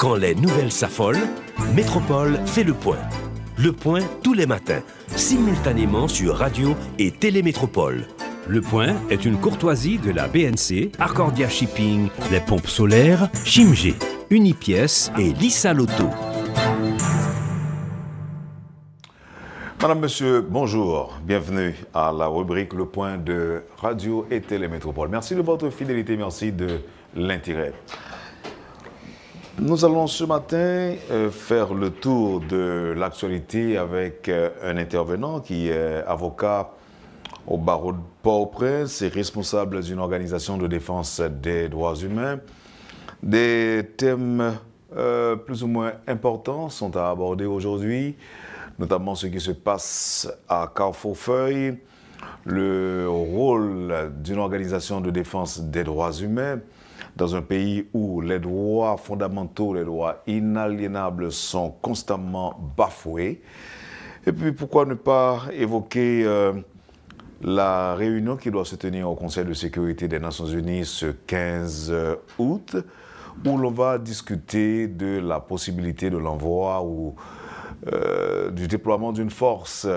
Quand les nouvelles s'affolent, Métropole fait le point. Le point tous les matins, simultanément sur Radio et Télémétropole. Le point est une courtoisie de la BNC, Arcordia Shipping, les pompes solaires, Chimgé, Unipièces et Lissa Lotto. Madame, Monsieur, bonjour. Bienvenue à la rubrique Le Point de Radio et Télémétropole. Merci de votre fidélité, merci de l'intérêt. Nous allons ce matin faire le tour de l'actualité avec un intervenant qui est avocat au barreau de Port-au-Prince et responsable d'une organisation de défense des droits humains. Des thèmes plus ou moins importants sont à aborder aujourd'hui, notamment ce qui se passe à Carrefour-Feuille, le rôle d'une organisation de défense des droits humains dans un pays où les droits fondamentaux, les droits inaliénables sont constamment bafoués. Et puis pourquoi ne pas évoquer la réunion qui doit se tenir au Conseil de sécurité des Nations Unies ce 15 août, où l'on va discuter de la possibilité de l'envoi ou du déploiement d'une force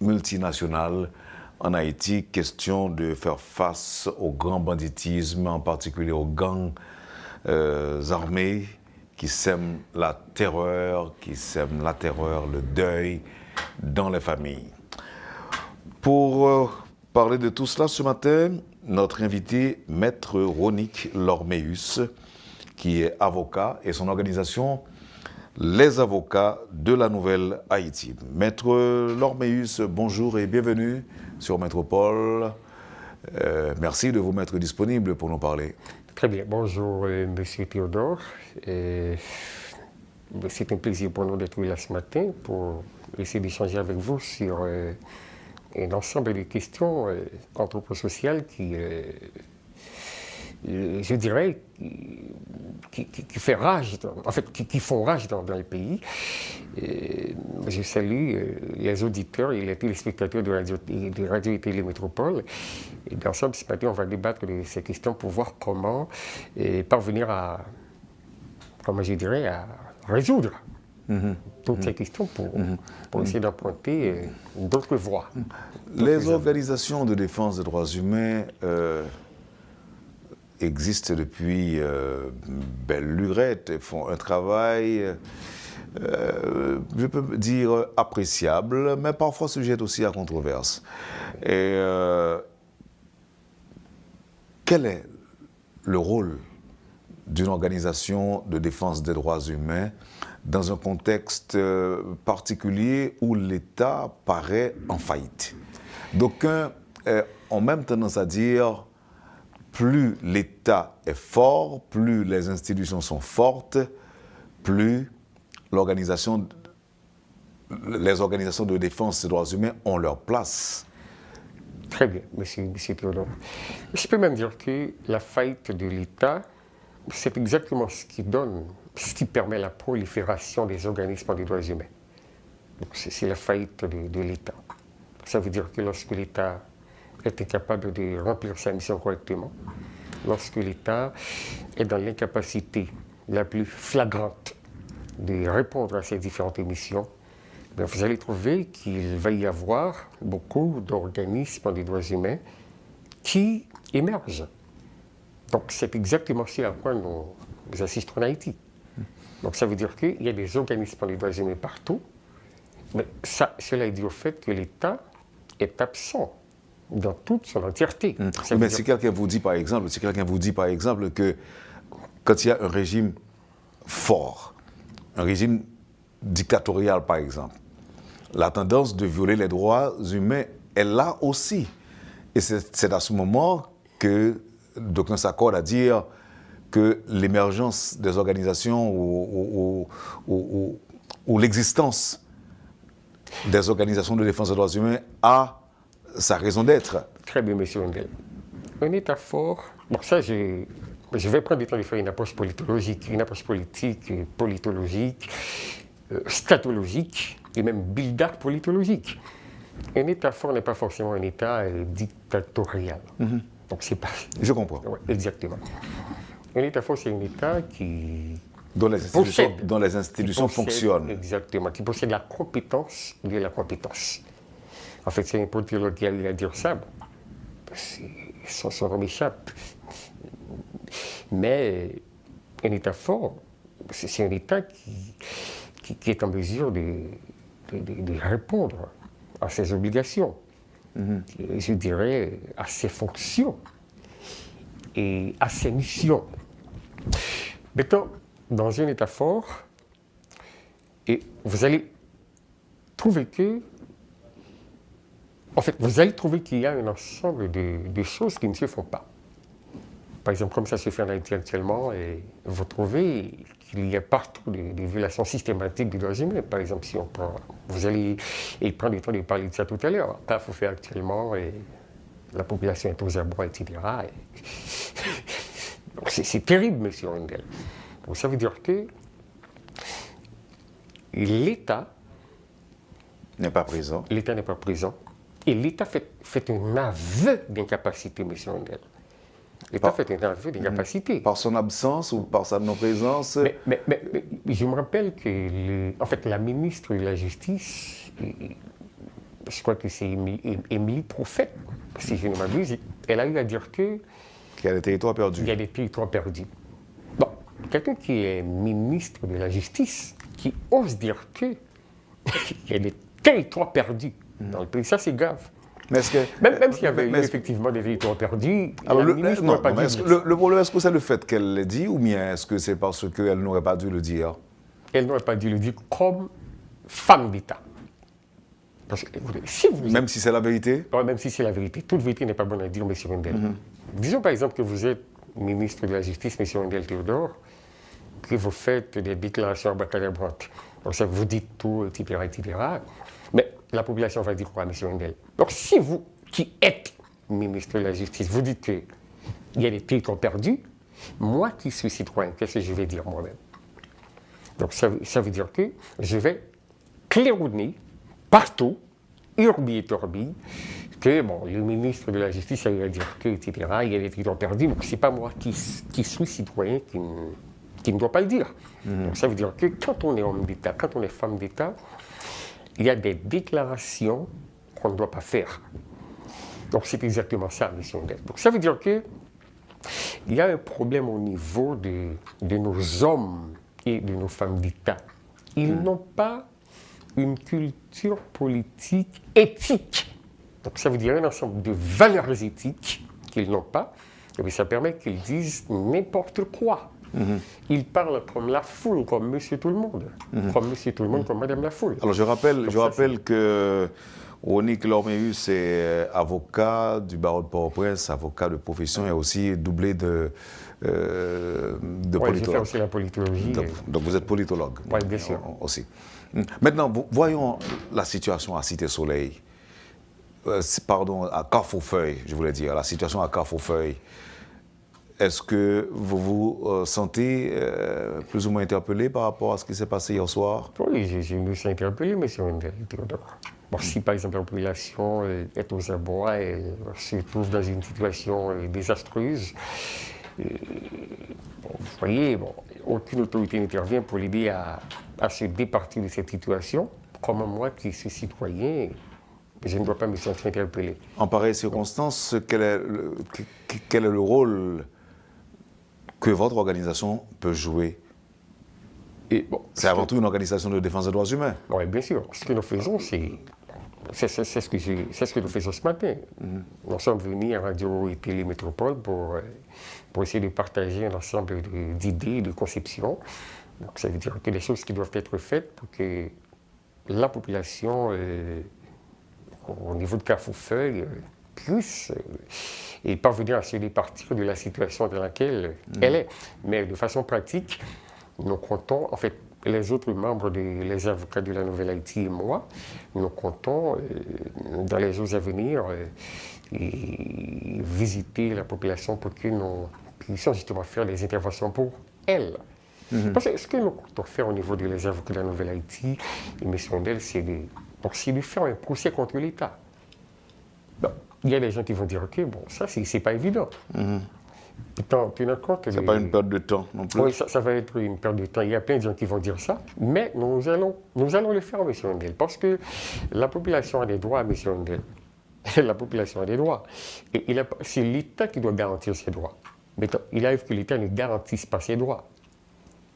multinationale en Haïti. Question de faire face au grand banditisme, en particulier aux gangs armés qui sèment la terreur, le deuil dans les familles. Pour parler de tout cela ce matin, notre invité, Maître Ronick Lormeus, qui est avocat, et son organisation, les avocats de la Nouvelle-Haïti. Maître Lormeus, bonjour et bienvenue sur Métropole. Merci de vous mettre disponible pour nous parler. Très bien. Bonjour, Monsieur Théodore. C'est un plaisir pour nous d'être là ce matin pour essayer d'échanger avec vous sur un ensemble de questions anthroposociales qui, je dirais, qui fait rage, qui font rage dans le pays. Je salue les auditeurs et les téléspectateurs de Radio et Télémétropole. Et d'ensemble, ce matin, on va débattre de ces questions pour voir comment parvenir à résoudre toutes ces questions pour essayer d'emprunter d'autres voies. Les organisations de défense des droits humains existent depuis belle lurette et font un travail, je peux dire, appréciable, mais parfois sujet aussi à controverse. Et quel est le rôle d'une organisation de défense des droits humains dans un contexte particulier où l'État paraît en faillite? D'aucuns ont même tendance à dire plus l'État est fort, plus les institutions sont fortes, plus les organisations de défense des droits humains ont leur place. Très bien, monsieur Théodore. Je peux même dire que la faillite de l'État, c'est exactement ce qui permet la prolifération des organismes des droits humains. Donc c'est la faillite de l'État. Ça veut dire que lorsque l'État est incapable de remplir sa mission correctement, lorsque l'État est dans l'incapacité la plus flagrante de répondre à ces différentes missions, vous allez trouver qu'il va y avoir beaucoup d'organismes des droits humains qui émergent. Donc c'est exactement ce à quoi nous assistons en Haïti. Donc ça veut dire qu'il y a des organismes des droits humains partout, mais cela est dû au fait que l'État est absent dans toute son entièreté. Mais si quelqu'un vous dit par exemple que quand il y a un régime fort, un régime dictatorial par exemple, la tendance de violer les droits humains est là aussi. Et c'est à ce moment que d'aucuns s'accordent à dire que l'émergence des organisations ou l'existence des organisations de défense des droits humains a sa raison d'être. Très bien, monsieur Wendel. Un État fort, je vais prendre le temps de faire une approche politologique, une approche politique, politologique, statologique et même build-up politologique. Un État fort n'est pas forcément un État dictatorial. Donc c'est pas... Je comprends. Ouais, exactement. Un État fort, c'est un État qui Dont les institutions fonctionnent. Exactement, qui possède la compétence de la compétence. En fait, c'est un politologue qui a eu à dire ça. Bon, son nom m'échappe. Mais un État fort, c'est un État qui est en mesure de répondre à ses obligations, je dirais à ses fonctions et à ses missions. Maintenant, dans un État fort, et vous allez trouver qu'il y a un ensemble de choses qui ne se font pas. Par exemple, comme ça se fait en Haïti actuellement, et vous trouvez qu'il y a partout des violations systématiques des droits humains. Par exemple, si on prend, vous allez prendre le temps de parler de ça tout à l'heure. Là, il faut faire actuellement, et la population est aux abois, etc. Donc c'est terrible, M. Rundel. Donc, ça veut dire que l'État n'est pas présent. L'État n'est pas présent. Et l'État fait un aveu d'incapacité, M. Rundel. L'État fait un aveu d'incapacité. Par son absence ou par sa non-présence? Mais je me rappelle que en fait, la ministre de la Justice, je crois que c'est Émilie Prophète, si je ne m'abuse, elle a eu à dire qu'il y a des territoires perdus. Il y a des territoires perdus. Bon, quelqu'un qui est ministre de la Justice, qui ose dire qu'il y a des territoires perdus dans le pays, ça c'est grave. Mais même s'il y avait effectivement des territoires perdus, le problème, est-ce que c'est le fait qu'elle l'ait dit ou bien est-ce que c'est parce qu'elle n'aurait pas dû le dire? Elle n'aurait pas dû le dire comme femme d'État. Parce que, même si c'est la vérité? Même si c'est la vérité. Toute vérité n'est pas bonne à dire, M. Rundel. Disons par exemple que vous êtes ministre de la Justice, M. Rundel Théodore, que vous faites des déclarations abracadabrantes. Donc ça, vous dites tout, etc., etc. Mais la population va dire quoi, M. Rundel? Donc si vous, qui êtes ministre de la Justice, vous dites qu'il y a des territoires perdus, moi qui suis citoyen, qu'est-ce que je vais dire moi-même? Donc ça veut dire que je vais claironner partout, urbi et torbi, que bon, le ministre de la Justice a eu à dire que, etc., il y a des territoires perdus, donc ce n'est pas moi qui suis citoyen qui ne doit pas le dire. Donc ça veut dire que quand on est homme d'État, quand on est femme d'État, il y a des déclarations qu'on ne doit pas faire. Donc c'est exactement ça, M. Rundel. Donc ça veut dire qu'il y a un problème au niveau de nos hommes et de nos femmes d'État. Ils n'ont pas une culture politique éthique. Donc ça veut dire un ensemble de valeurs éthiques qu'ils n'ont pas. Et ça permet qu'ils disent n'importe quoi. Ils parlent comme la foule, comme Monsieur Tout-le-Monde. Comme Monsieur Tout-le-Monde, comme Madame la foule. Alors je rappelle que Ronick Lormeus est avocat du barreau de Port-au-Prince, avocat de profession et aussi doublé de politologue. Je fais aussi la politologie. Donc vous êtes politologue. Oui, bien sûr. Aussi. Maintenant, voyons la situation à Cité-Soleil. Pardon, à Carrefour-Feuille, je voulais dire. La situation à Carrefour-Feuille. Est-ce que vous vous sentez plus ou moins interpellé par rapport à ce qui s'est passé hier soir? Oui, je me suis interpellé, M. Rundel. Bon, si par exemple la population est aux abois et se trouve dans une situation désastreuse, vous voyez, aucune autorité n'intervient pour l'aider à se départir de cette situation. Comme moi qui suis citoyen, je ne dois pas me sentir interpellé. En pareille circonstance, quel est le rôle que votre organisation peut jouer? C'est avant tout une organisation de défense des droits humains. Oui, bien sûr. Ce que nous faisons, c'est ce que nous faisons ce matin. Nous sommes venus à Radio et Télé Métropole pour essayer de partager un ensemble d'idées, de conceptions. Donc, ça veut dire que les choses qui doivent être faites pour que la population, au niveau de Carrefour-Feuille, puisse parvenir à se départir de la situation dans laquelle elle est. Mais de façon pratique, nous comptons, en fait, les autres membres, les avocats de la Nouvelle-Haïti et moi, nous comptons, dans les jours à venir, visiter la population pour que nous puissions justement faire des interventions pour elle. Parce que ce que nous comptons faire au niveau des avocats de la Nouvelle-Haïti, et M. Rundel, c'est de faire un procès contre l'État. Bon, il y a des gens qui vont dire, OK, bon, ça, c'est pas évident. Tenant compte Ce n'est pas une perte de temps non plus. Oui, ça va être une perte de temps. Il y a plein de gens qui vont dire ça, mais nous allons le faire, M. Ndel, parce que la population a des droits, M. Ndel. La population a des droits. Et c'est l'État qui doit garantir ses droits. Mais il arrive que l'État ne garantisse pas ses droits.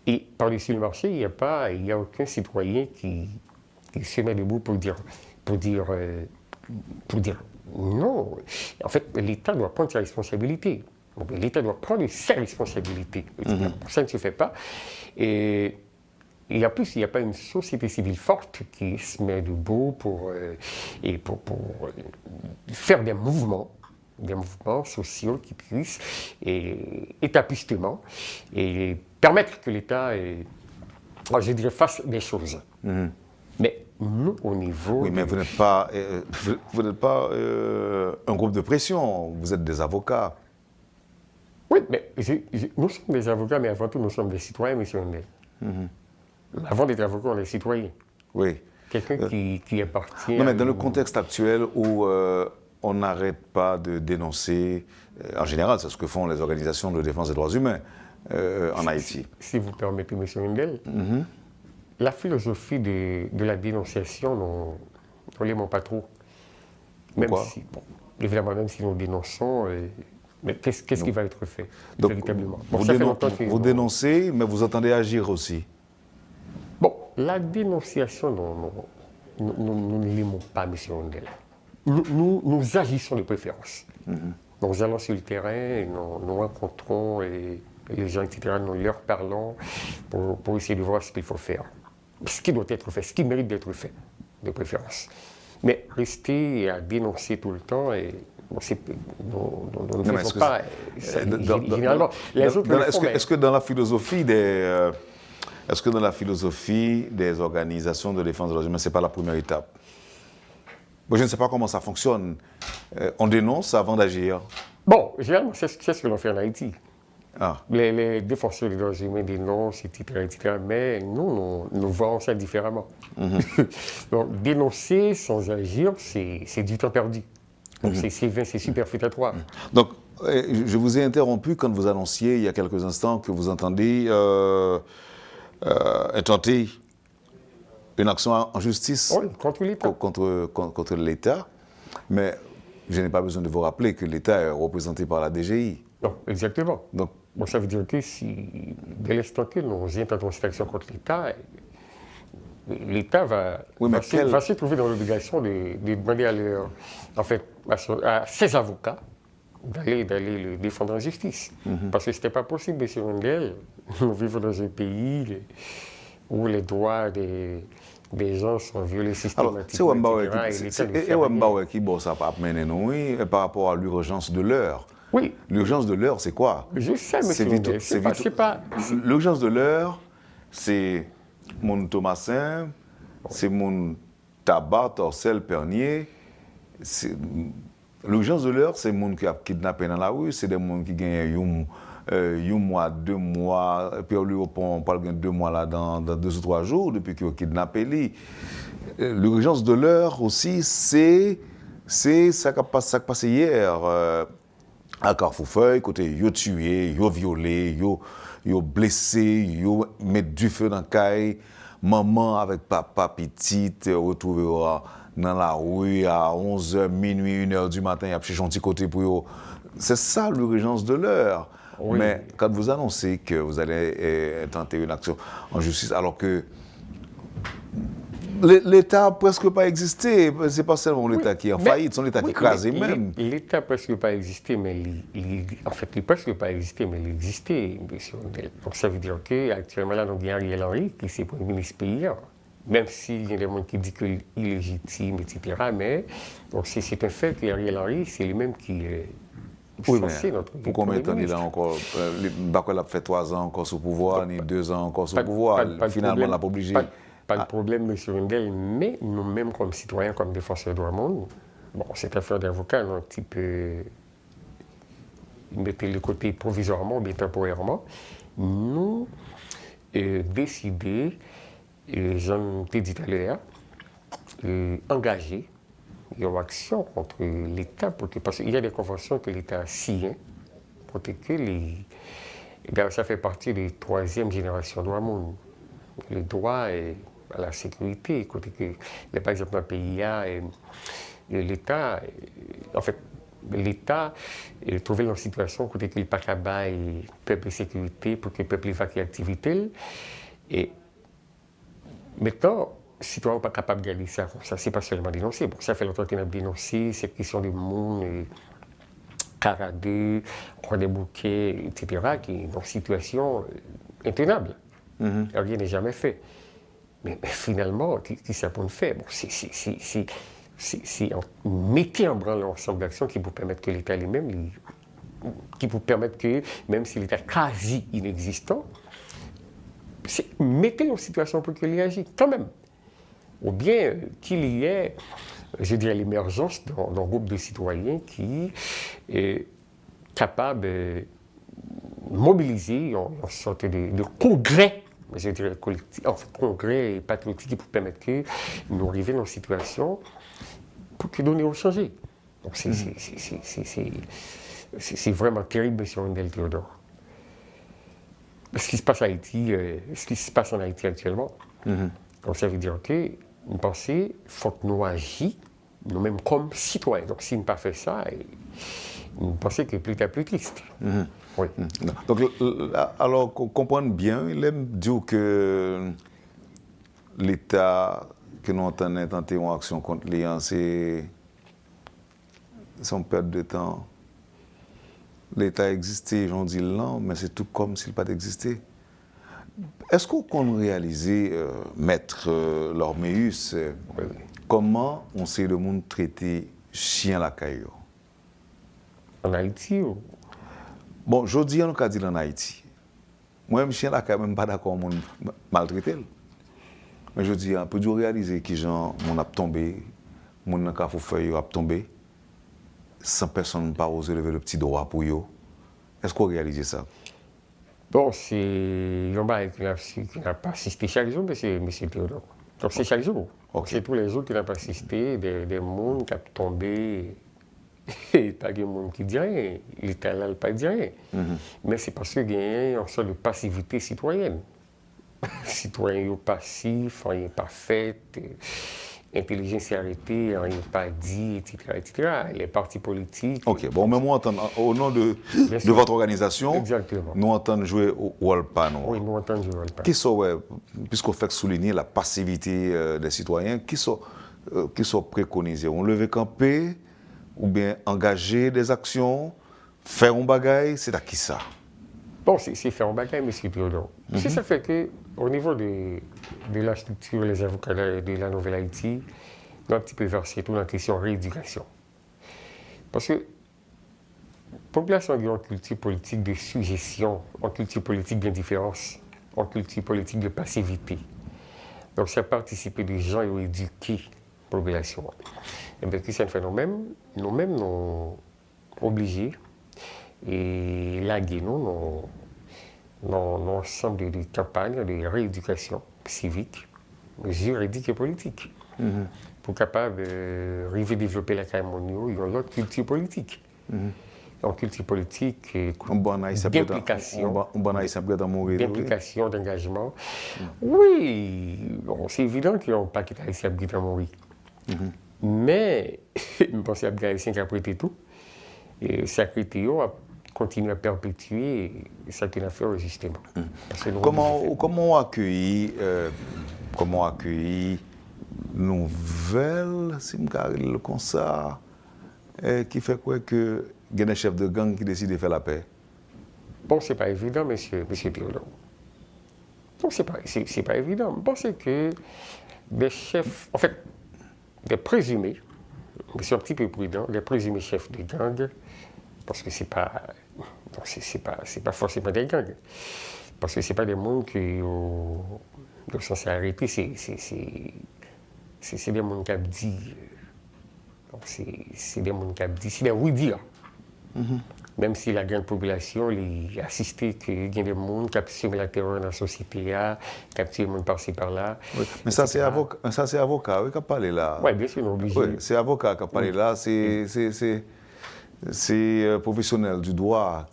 Et par-dessus le marché, il n'y a aucun citoyen qui se met debout pour dire non. En fait, l'État doit prendre ses responsabilités. Donc, l'État doit prendre ses responsabilités. Ça ne se fait pas. Et en plus, il n'y a pas une société civile forte qui se met debout pour faire des mouvements sociaux qui puissent, étapistement, et permettre que l'État, je dirais, fasse des choses. Mais nous, au niveau... Oui, mais vous n'êtes pas, un groupe de pression, vous êtes des avocats. Oui, mais nous sommes des avocats, mais avant tout, nous sommes des citoyens, M. Ndel. Avant d'être avocat, on est citoyen. Oui. Quelqu'un qui appartient... Non, mais dans le contexte actuel où on n'arrête pas de dénoncer, en général, c'est ce que font les organisations de défense des droits humains en Haïti. Si vous permettez, M. Ndel, la philosophie de la dénonciation, on ne l'aime pas trop. Pourquoi? Évidemment, même si nous dénonçons... mais qu'est-ce qui va être fait, donc, véritablement? Vous dénoncez, mais vous entendez agir aussi. Bon, la dénonciation, nous ne l'aimons pas, M. Ndel. Nous agissons de préférence. Nous allons sur le terrain, nous rencontrons les gens, etc. Nous leur parlons pour essayer de voir ce qu'il faut faire. Ce qui doit être fait, ce qui mérite d'être fait, de préférence. Mais rester à dénoncer tout le temps, nous ne faisons pas. Généralement, les autres le font, est-ce que dans la philosophie des... Est-ce que dans la philosophie des organisations de défense des droits humains, ce n'est pas la première étape? Moi, je ne sais pas comment ça fonctionne. On dénonce avant d'agir. Bon, généralement, c'est ce que l'on fait en Haïti. Ah. Les défenseurs des droits humains dénoncent, etc. Mais nous voyons ça différemment. Donc, dénoncer sans agir, c'est du temps perdu. C'est vain, c'est superfétatoire. Donc, je vous ai interrompu quand vous annonciez il y a quelques instants que vous entendez intenter une action en justice contre l'État. Contre l'État. Mais je n'ai pas besoin de vous rappeler que l'État est représenté par la DGI. Non, exactement. Donc, ça veut dire que dès l'instant que nous intentons cette action contre l'État, l'État va se trouver dans l'obligation de demander à ses avocats d'aller le défendre en justice. Parce que ce n'était pas possible, M. Ndel. Nous vivons dans un pays où les droits des gens sont violés systématiquement. C'est Wembawe qui ça pas mener nous par rapport à l'urgence de l'heure. Oui. L'urgence de l'heure, c'est quoi? Je sais, M. Ndel. C'est pas... L'urgence de l'heure, c'est mon Thomasin, c'est mon tabac, Torcel, Pernier. L'urgence de l'heure, c'est les gens qui ont kidnappé dans la rue, c'est des gens qui gagnent un mois, 2 mois, puis on parle de 2 mois là, dans 2 ou 3 jours, depuis qu'ils ont kidnappé. L'urgence de l'heure aussi, c'est ça qui a passé hier à Carrefourfeuille, côté ils ont tué, ils ont violé, ils ont blessé, ils ont mis du feu dans la caille, maman avec papa petite, retrouvés dans la rue à 11h, minuit, 1h du matin, il y a cherché un petit côté pour eux. C'est ça l'urgence de l'heure. Oui. Mais quand vous annoncez que vous allez tenter une action en justice, alors que l'État n'a presque pas existé, ce n'est pas seulement l'État qui est en faillite, c'est l'État qui crase même. L'État n'a presque pas existé, mais il n'a presque pas existé, mais il existait. Donc ça veut dire qu'actuellement, là, nous avons Ariel Henry, qui est Premier ministre pays. Même s'il y a des gens qui disent qu'il est illégitime, etc. Mais c'est un fait qu'Ariel Henry, c'est lui-même qui est censé notre pour combien de temps il a encore il a fait 3 ans encore sous pouvoir, ni 2 ans encore sous pouvoir. Finalement, on n'a pas obligé. Pas de problème, M. Ndel, mais nous-mêmes, comme citoyens, comme défenseurs des droits humains, cette affaire d'avocat, un petit peu mettez le côté provisoirement, mais temporairement, nous décidé, j'en ai dit tout à l'heure, engager une action contre l'État, parce qu'il y a des conventions que l'État a signées côté que ça fait partie des troisième génération droit monde. Le droit à la sécurité, côté que, par exemple, dans le pays, l'État, en fait, l'État est trouvé dans une situation côté qu'il n'y a pas qu'à le peuple de sécurité pour que le peuple évacue l'activité. Et maintenant, les citoyens ne sont pas capables de garder ça comme ça, c'est pas seulement dénoncer. Bon, ça fait longtemps qu'on a dénoncé cette question du monde, caradeux, roi des bouquets, etc., qui est dans une situation intenable. Rien n'est jamais fait. Mais finalement, qui ça pour nous faire? Bon, c'est mettre en branle l'ensemble d'actions qui vous permettent que l'État lui-même, qui vous permettent que, même si l'État est quasi inexistant, c'est mettre en situation pour qu'il agisse quand même. Ou bien qu'il y ait, je dirais, l'émergence d'un groupe de citoyens qui est capable de mobiliser une sorte de congrès, je dirais, collectif, en fait, congrès patriotique qui peut permettre que nous arrivions dans une situation pour que nous ayons changé. Donc c'est vraiment terrible, M. Rondel Théodore. Ce qui se passe à Haïti, ce qui se passe en Haïti actuellement, donc ça veut dire que nous pensons qu'il faut que nous agissions nous-mêmes comme citoyens. Donc si nous n'avons pas fait ça, nous pensons que plus tard plus triste. Oui. Donc, alors, qu'on comprenne bien, il aime dire que l'État que nous entendons tenter une action contre les gens, c'est une perte de temps. L'État existait, j'en dis non, mais c'est tout comme s'il n'a pas existé. Est-ce qu'on réalise, Maître Lormeus, comment on sait le monde traiter chien la caille? En Haïti ou? Bon, je dis on a dit en Haïti. Moi-même, chien la caille, même pas d'accord mon maltraité. Mais je dis, on peut réaliser que gens mon a tombé, mon n'a qu'à feuille a tombé, sans personne pas oser lever le petit doigt pour eux. Est-ce qu'on réalise ça? Bon, c'est un qui n'a pas assisté chaque jour, mais c'est M. Théodore. Donc c'est chaque jour. Okay. C'est tous les jours qu'il n'a pas assisté, des gens qui ont tombé, et pas de monde qui dit rien. L'État n'a pas dit rien. Mais c'est parce qu'il y a une sorte de passivité citoyenne. Citoyen passif, rien pas fait, intelligence arrêtée, rien pas dit, etc. Les partis politiques. Ok, bon, mais moi, au nom de votre organisation, exactement, nous entendons jouer au Walpan. Oui, nous entendons jouer au Walpan. Puisqu'on fait souligner la passivité des citoyens, qui sont préconisés? On lever camper, ou bien engager des actions, faire un bagaille, c'est à qui ça? Bon, c'est faire un bagaille, M. Théodore. C'est ça fait qu'au niveau de la structure, les avocats de la Nouvelle-Haïti, nous avons un petit peu versé tout dans la question de rééducation. Parce que la population a une culture politique de suggestion, une culture politique d'indifférence, une culture politique de passivité. Donc ça participe des gens qui ont éduqué la population. Et bien, qu'est-ce qu'on fait nous-mêmes? Nous-mêmes, nous sommes obligés et laguer nous dans l'ensemble de campagnes de rééducation civique, juridique et politique, pour capable de développer la Caïmonio, il y a une autre culture politique. Une culture politique d'implication, d'engagement. Oui, bon, c'est évident qu'il n'y a pas de haïtien qui a mourir. Mais, je pense qu'il y a des haïtiens qui ont prêté tout. Et ça a continué à perpétuer ce qu'il a fait justement. Comment accueillir nouvelle, si je comme ça, qui fait quoi que il y a des chefs de gang qui décident de faire la paix? Bon, c'est pas évident, monsieur Théodore. Donc, c'est pas évident. Je pense que des chefs, en fait, des présumés, je suis un petit peu prudent, des présumés chefs de gang, parce que c'est pas forcément des gangs, parce que c'est pas des gens qui sont censés arrêter, c'est des gens qui ont dit, c'est des gens qui ont dit, c'est des oui-dire. Même si la grande population a assisté qu'il y a des gens qui ont semé la terreur dans la société, qui ont tué des gens par-ci par-là. Oui. Mais ça, c'est avocat qui a parlé là. Oui, bien sûr, on est obligé. Oui, c'est avocat qui a parlé là. C'est professionnel du droit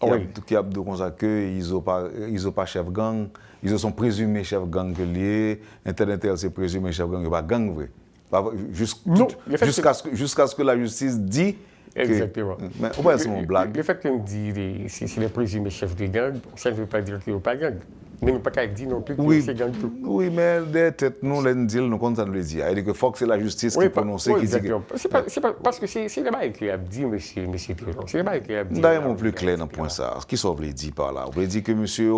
qui a dit comme ça que ils ont pas chef gang, ils sont présumés chef gang que lié, Internet c'est présumé chef gang, pas gang vrai. Jusqu'à ce que la justice dit. Exactement. Mais ouais, c'est mon blague. Le fait qu'on dit c'est les présumés chefs de gang, ça ne veut pas dire qu'ils n'ont pas gang. Mais nous ne pouvons pas dire non plus que c'est gang tout. Oui, mais des têtes, nous, nous comptons le dire. Il dit que faut que c'est la justice qui prononce. Oui, exactement. C'est pas parce que c'est le bail qui a dit, monsieur Théodore. C'est le bail qui a dit. D'ailleurs, plus clair dans le point ça. Ce qui sont voulu dire par là. Vous voulez dire que monsieur,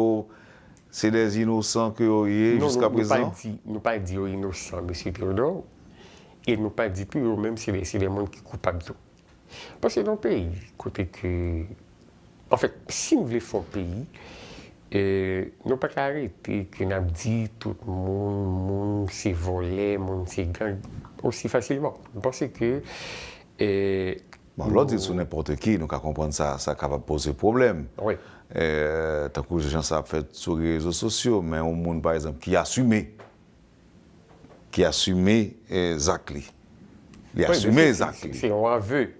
c'est des innocents que vous avez jusqu'à présent? Nous ne pas dire innocents, monsieur Théodore. Et nous pas dire tout, même si c'est des gens qui sont coupables. Parce que dans le pays, côté que. En fait, si nous voulons faire un pays, nous ne pouvons pas arrêter que nous avons dit tout le monde c'est volé, monde c'est gang aussi facilement. Je pense que. Bon, l'autre dit sur n'importe qui, nous pouvons comprendre ça, ça capable de poser problème. Oui. Tant que les gens ça fait sur les réseaux sociaux, mais au monde par exemple qui assume Zachli. Il a assumé Zachli. C'est un aveu.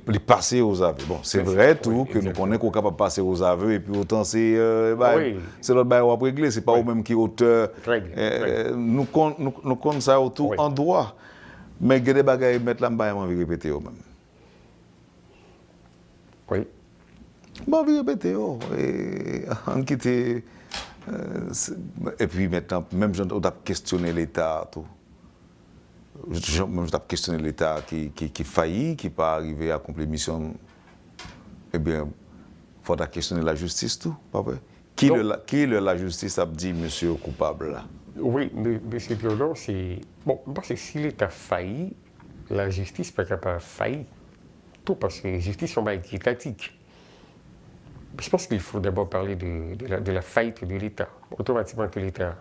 Il passé aux aveux. Bon, c'est vrai tout que nous connaissons qu'on est capable de passer aux aveux et puis autant c'est l'autre bail à régler, c'est pas au même qui auteur. Nous connaissons ça autour en droit. Mais il y a des bagages mettre là bas envie répéter eux même. Oui. Bon, envie répéter et on quitte et puis maintenant même on a questionné l'État tout. Je questionné l'État qui faillit, qui n'est pas arrivé à accomplir mission. Eh bien, il faudra questionner la justice, tout, pas vrai? Qui la justice a dit, monsieur coupable, là? Oui, mais monsieur Théodore, c'est. Bon, parce que si l'État faillit, la justice n'est pas capable de faillir. Tout, parce que la justice est étatique. Je pense qu'il faut d'abord parler de la faillite de l'État. Automatiquement que l'État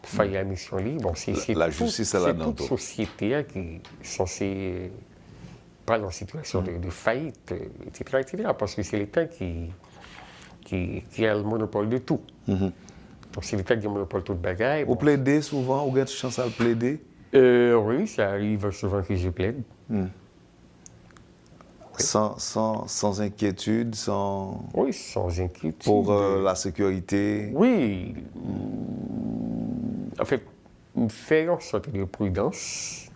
faillit la mission libre. Bon, c'est la justice, c'est toute société qui est censée parler en situation de faillite, etc., parce que c'est l'État qui a le monopole de tout. Donc c'est l'État qui a le monopole de tout le bagage. Vous plaidez souvent, vous avez chance à le plaider? Oui, ça arrive souvent que je plaide. Sans inquiétude, sans... Oui, sans inquiétude. Pour la sécurité? Oui. En fait, faire en sorte de prudence.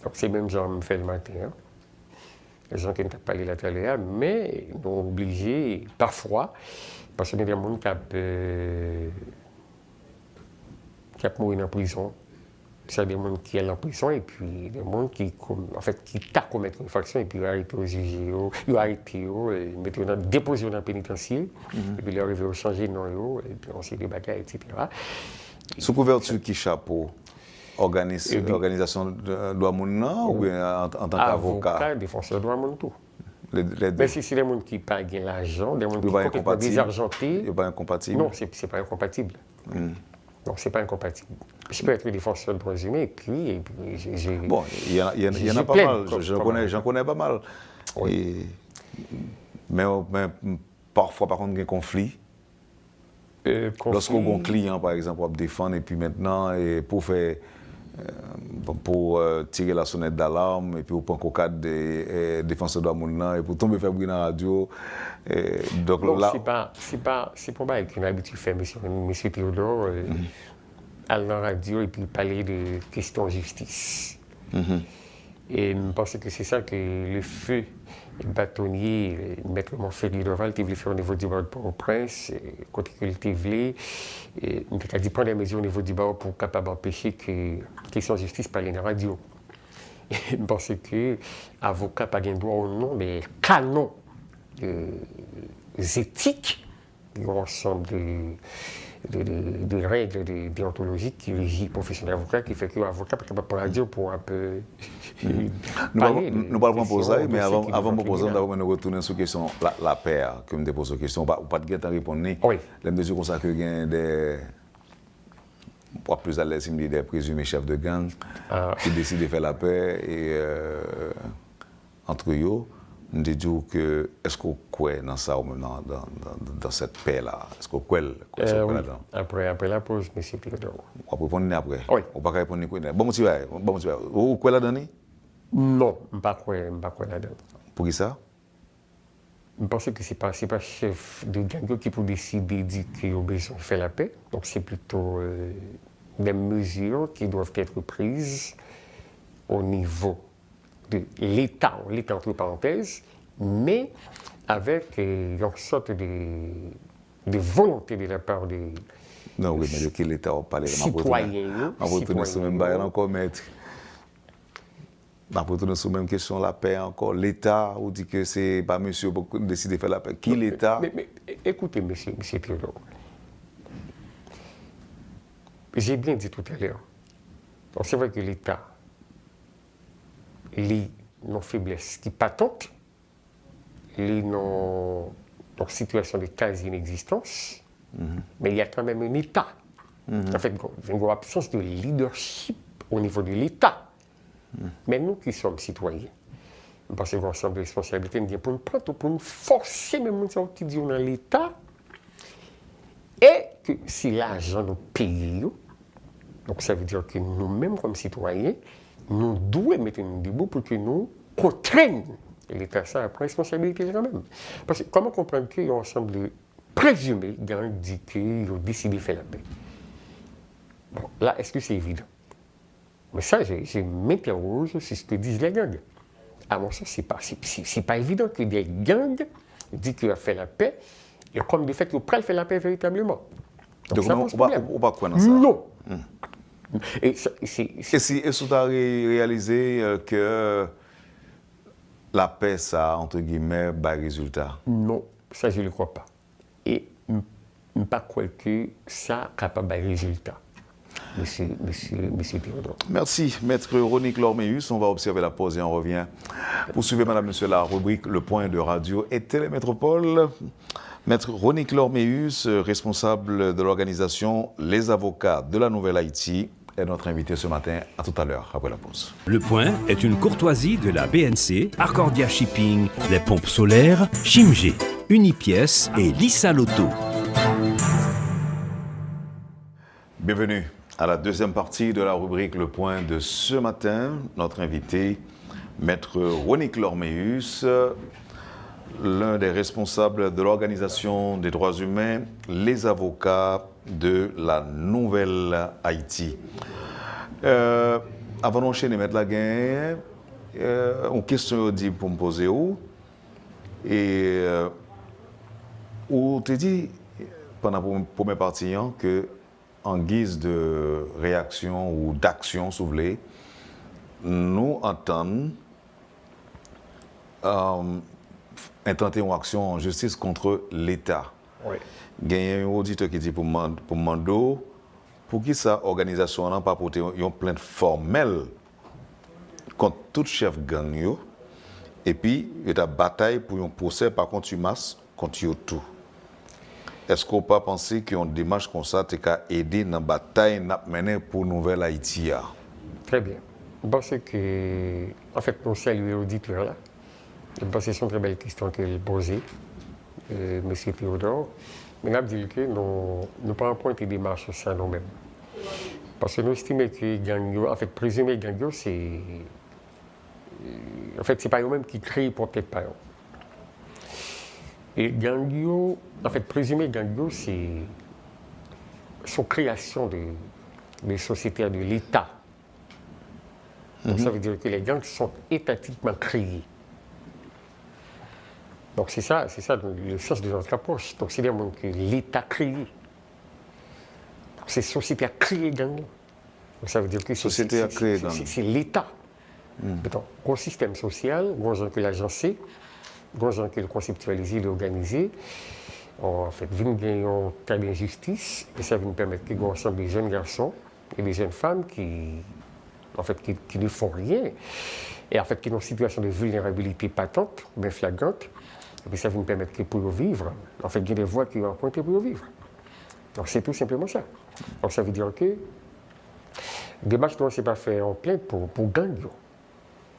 Donc, c'est même genre me fait le matin. Hein. Les gens qui n'ont pas parlé là tout à l'heure, mais nous sommes obligés, parfois, parce qu'il y a des gens qui ont mouru en prison. C'est des gens qui sont en prison et puis des gens qui t'a commettre une infraction et puis ils arrêtent au juge, ils arrêtent, ils mettent déposé dans le pénitencier, et puis ils arrivent à changer de nom, et puis on s'est débattu, etc. Sous couverture qui chapeau? Organisation de droit moun ou bien en tant qu'avocat? Avocat, défenseur de droit moun tout. Mais si c'est des gens qui n'ont pas l'argent, des gens qui sont complètement désargentés. Ce n'est pas incompatible? Non, ce n'est pas incompatible. Non, ce n'est pas incompatible. Je peux être défenseur de droits humains et puis bon, il y en a pas mal. J'en connais pas mal. Oui. Mais parfois, par contre, il y a un conflit. Lorsqu'on a un client, par exemple, pour défendre, et puis maintenant, pour tirer la sonnette d'alarme, et puis pour prendre un cadre de défenseur de la et pour tomber faire bruit dans la radio. Donc non, là. C'est pas une habitude de faire, monsieur Théodore, aller dans la radio et puis parler de questions de justice. Et je pense que c'est ça que le feu bâtonnier, maître Montfélier Doval, qui voulait faire au niveau du barreau de Port-au-Prince, quand il était voulu, il a dit prendre des mesures au niveau du barreau pour capable empêcher que la question de justice parle dans la radio. Je pense que l'avocat n'a pas de droit au nom, mais canon éthiques, l'ensemble de règles déontologiques qui régissent le profession d'avocat, qui fait que l'avocat n'est pas capable de radio pour un peu. Nous parlons de ça, mais avant de poser, nous retourner sur la question la paire, que je pose la question. Pas de temps répondre. Oui. Les mesures comme ça que il y a des. Pour plus à l'aise, il des présumés chefs de gang qui décident de faire la paix et entre eux. Je dis que est-ce qu'on croit dans ça ou même dans cette paix-là? Est-ce qu'on croit là-dedans? Après la pause, M. Théodore. On peut répondre après? Oui. On ne peut pas répondre. Bon, tu vas. Vous croyez là-dedans? Non, je ne crois pas là-dedans. Pour qui ça? Je pense que ce n'est pas chef de gang qui peut décider qu'il a besoin de faire la paix. Donc c'est plutôt des mesures qui doivent être prises au niveau de l'État entre parenthèses, mais avec une sorte de volonté de la part des non, oui, mais de qui l'État a parlé. Citoyens. On va retourner sur le même bail encore, maître. On va retourner sur la même question, la paix encore. L'État, on dit que c'est pas monsieur qui décide de faire la paix. Qui l'État? Mais écoutez, monsieur Théodore. J'ai bien dit tout à l'heure. C'est vrai que l'État, les non-faiblesses qui patentes, les non situation de quasi-inexistence, mais il y a quand même un État. En fait, il y a une absence de leadership au niveau de l'État. Mais nous qui sommes citoyens, parce que nous avons des responsabilités, nous pour nous prendre, pour nous forcer même qui dit dans l'État, et que si l'argent nous paye, donc ça veut dire que nous-mêmes comme citoyens, nous devons mettre un debout pour que nous contraignent l'État ça à prendre responsabilité quand même. Parce que comment comprendre qu'il y a un ensemble de présumés qui ont dit qu'ils ont décidé de faire la paix? Bon, là, est-ce que c'est évident? Mais ça, je m'interroge sur ce que disent les gangs. À mon sens, c'est pas évident que des gangs disent qu'ils ont fait la paix et comme de fait qu'ils ont fait la paix véritablement. Donc on ne va pas croire dans ça. Non. Et si tu as réalisé que la paix, ça, entre guillemets, bas résultat? Non, ça, je ne le crois pas. Et je ne pas croire que ça est capable de résultat. Monsieur Théodore. Merci, Maître Ronick Lormeus. On va observer la pause et on revient. Poursuivez, Madame, Monsieur, la rubrique Le Point de Radio et Télémétropole. Maître Ronick Lormeus, responsable de l'organisation Les Avocats de la Nouvelle-Haïti, est notre invité ce matin. À tout à l'heure, après la pause. Le Point est une courtoisie de la BNC, Arcordia Shipping, les pompes solaires, Chimgé, Unipièce et Lissa Loto. Bienvenue à la deuxième partie de la rubrique Le Point de ce matin. Notre invité, Maître Ronick Lormeus, l'un des responsables de l'organisation des droits humains, les avocats de la Nouvelle-Haïti. Avant d'enchaîner, Maître Laguin, une question pour me poser où? Et où tu dit pendant la première partie que en guise de réaction ou d'action, si vous voulez, nous entendons intenter une action en justice contre l'État. Oui. Il y a un auditeur qui dit pour Mando, pour qui sa organisation n'a pas porté une plainte formelle contre tout chef gang, et puis il y a une bataille pour un procès par contumace contre tout. Est-ce qu'on peut penser qu'une démarche comme ça t'a aidé dans la bataille menée pour Nouvelle-Haïti? Très bien. Je pense que, en fait, pour saluer l'auditeur là, je pense que c'est une très belle question qu'il posée, M. Théodore. Mais je dis que nous ne pouvons pas pointer des démarches ça nous-mêmes. Parce que nous estimons que gang, en fait, présumer gang, c'est. En fait, c'est pas eux-mêmes qui créent peut-être pas. Et Gangyo, en fait, présumé Gangyo, c'est son création de sociétaires de l'État. Donc ça veut dire que les gangs sont étatiquement créés. Donc c'est ça le sens de notre approche. Donc c'est-à-dire que l'État créé. C'est sociétaire créé gang. Donc ça veut dire que c'est l'État. Donc, un système social, que l'agencé, que le conceptualiser, l'organiser, en fait, vient gagner un cas d'injustice, et ça va nous permettre qu'il y ait un ensemble de jeunes garçons et de jeunes femmes qui ne font rien, et en fait, qui ont une situation de vulnérabilité patente, bien flagrante, et puis ça va nous permettre qu'ils puissent vivre. En fait, il y a des voies qui vont pointer pour vivre. Donc, c'est tout simplement ça. Donc, ça veut dire que des matchs ne sont pas faits en plainte pour Gangyo.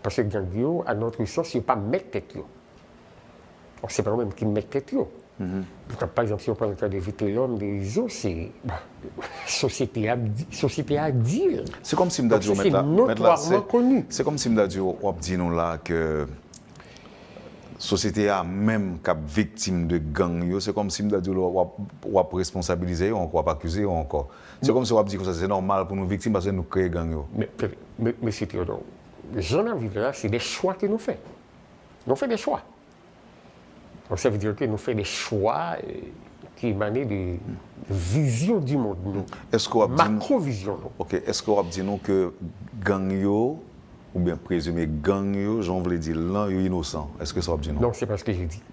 Parce que Gangyo, à notre sens, il ne pas mettre tête. Donc, c'est pas eux-mêmes qui mettent tête. Par exemple, si on prend le cas des Vitellum, des eaux, c'est société à dire. C'est comme si Mdadio c'est notoirement connu. C'est comme si Mdadio a dit nous là que société a même cap victime de gang, c'est comme si on dit on responsabiliser, on va accuser encore. C'est comme si on dit que c'est normal pour nous victimes parce que nous créons gang. Mais c'est Théodore. J'en ai vu là, c'est des choix que nous faisons. Nous faisons des choix. Donc ça veut dire que nous faisons des choix qui émanent de vision du monde. Est-ce qu'on macro-vision. Ok. Est-ce qu'on dit nous que gang ou bien présumé gang j'en voulais dire là, est innocent. Est-ce que ça va dire non? Non, c'est pas ce que j'ai dit.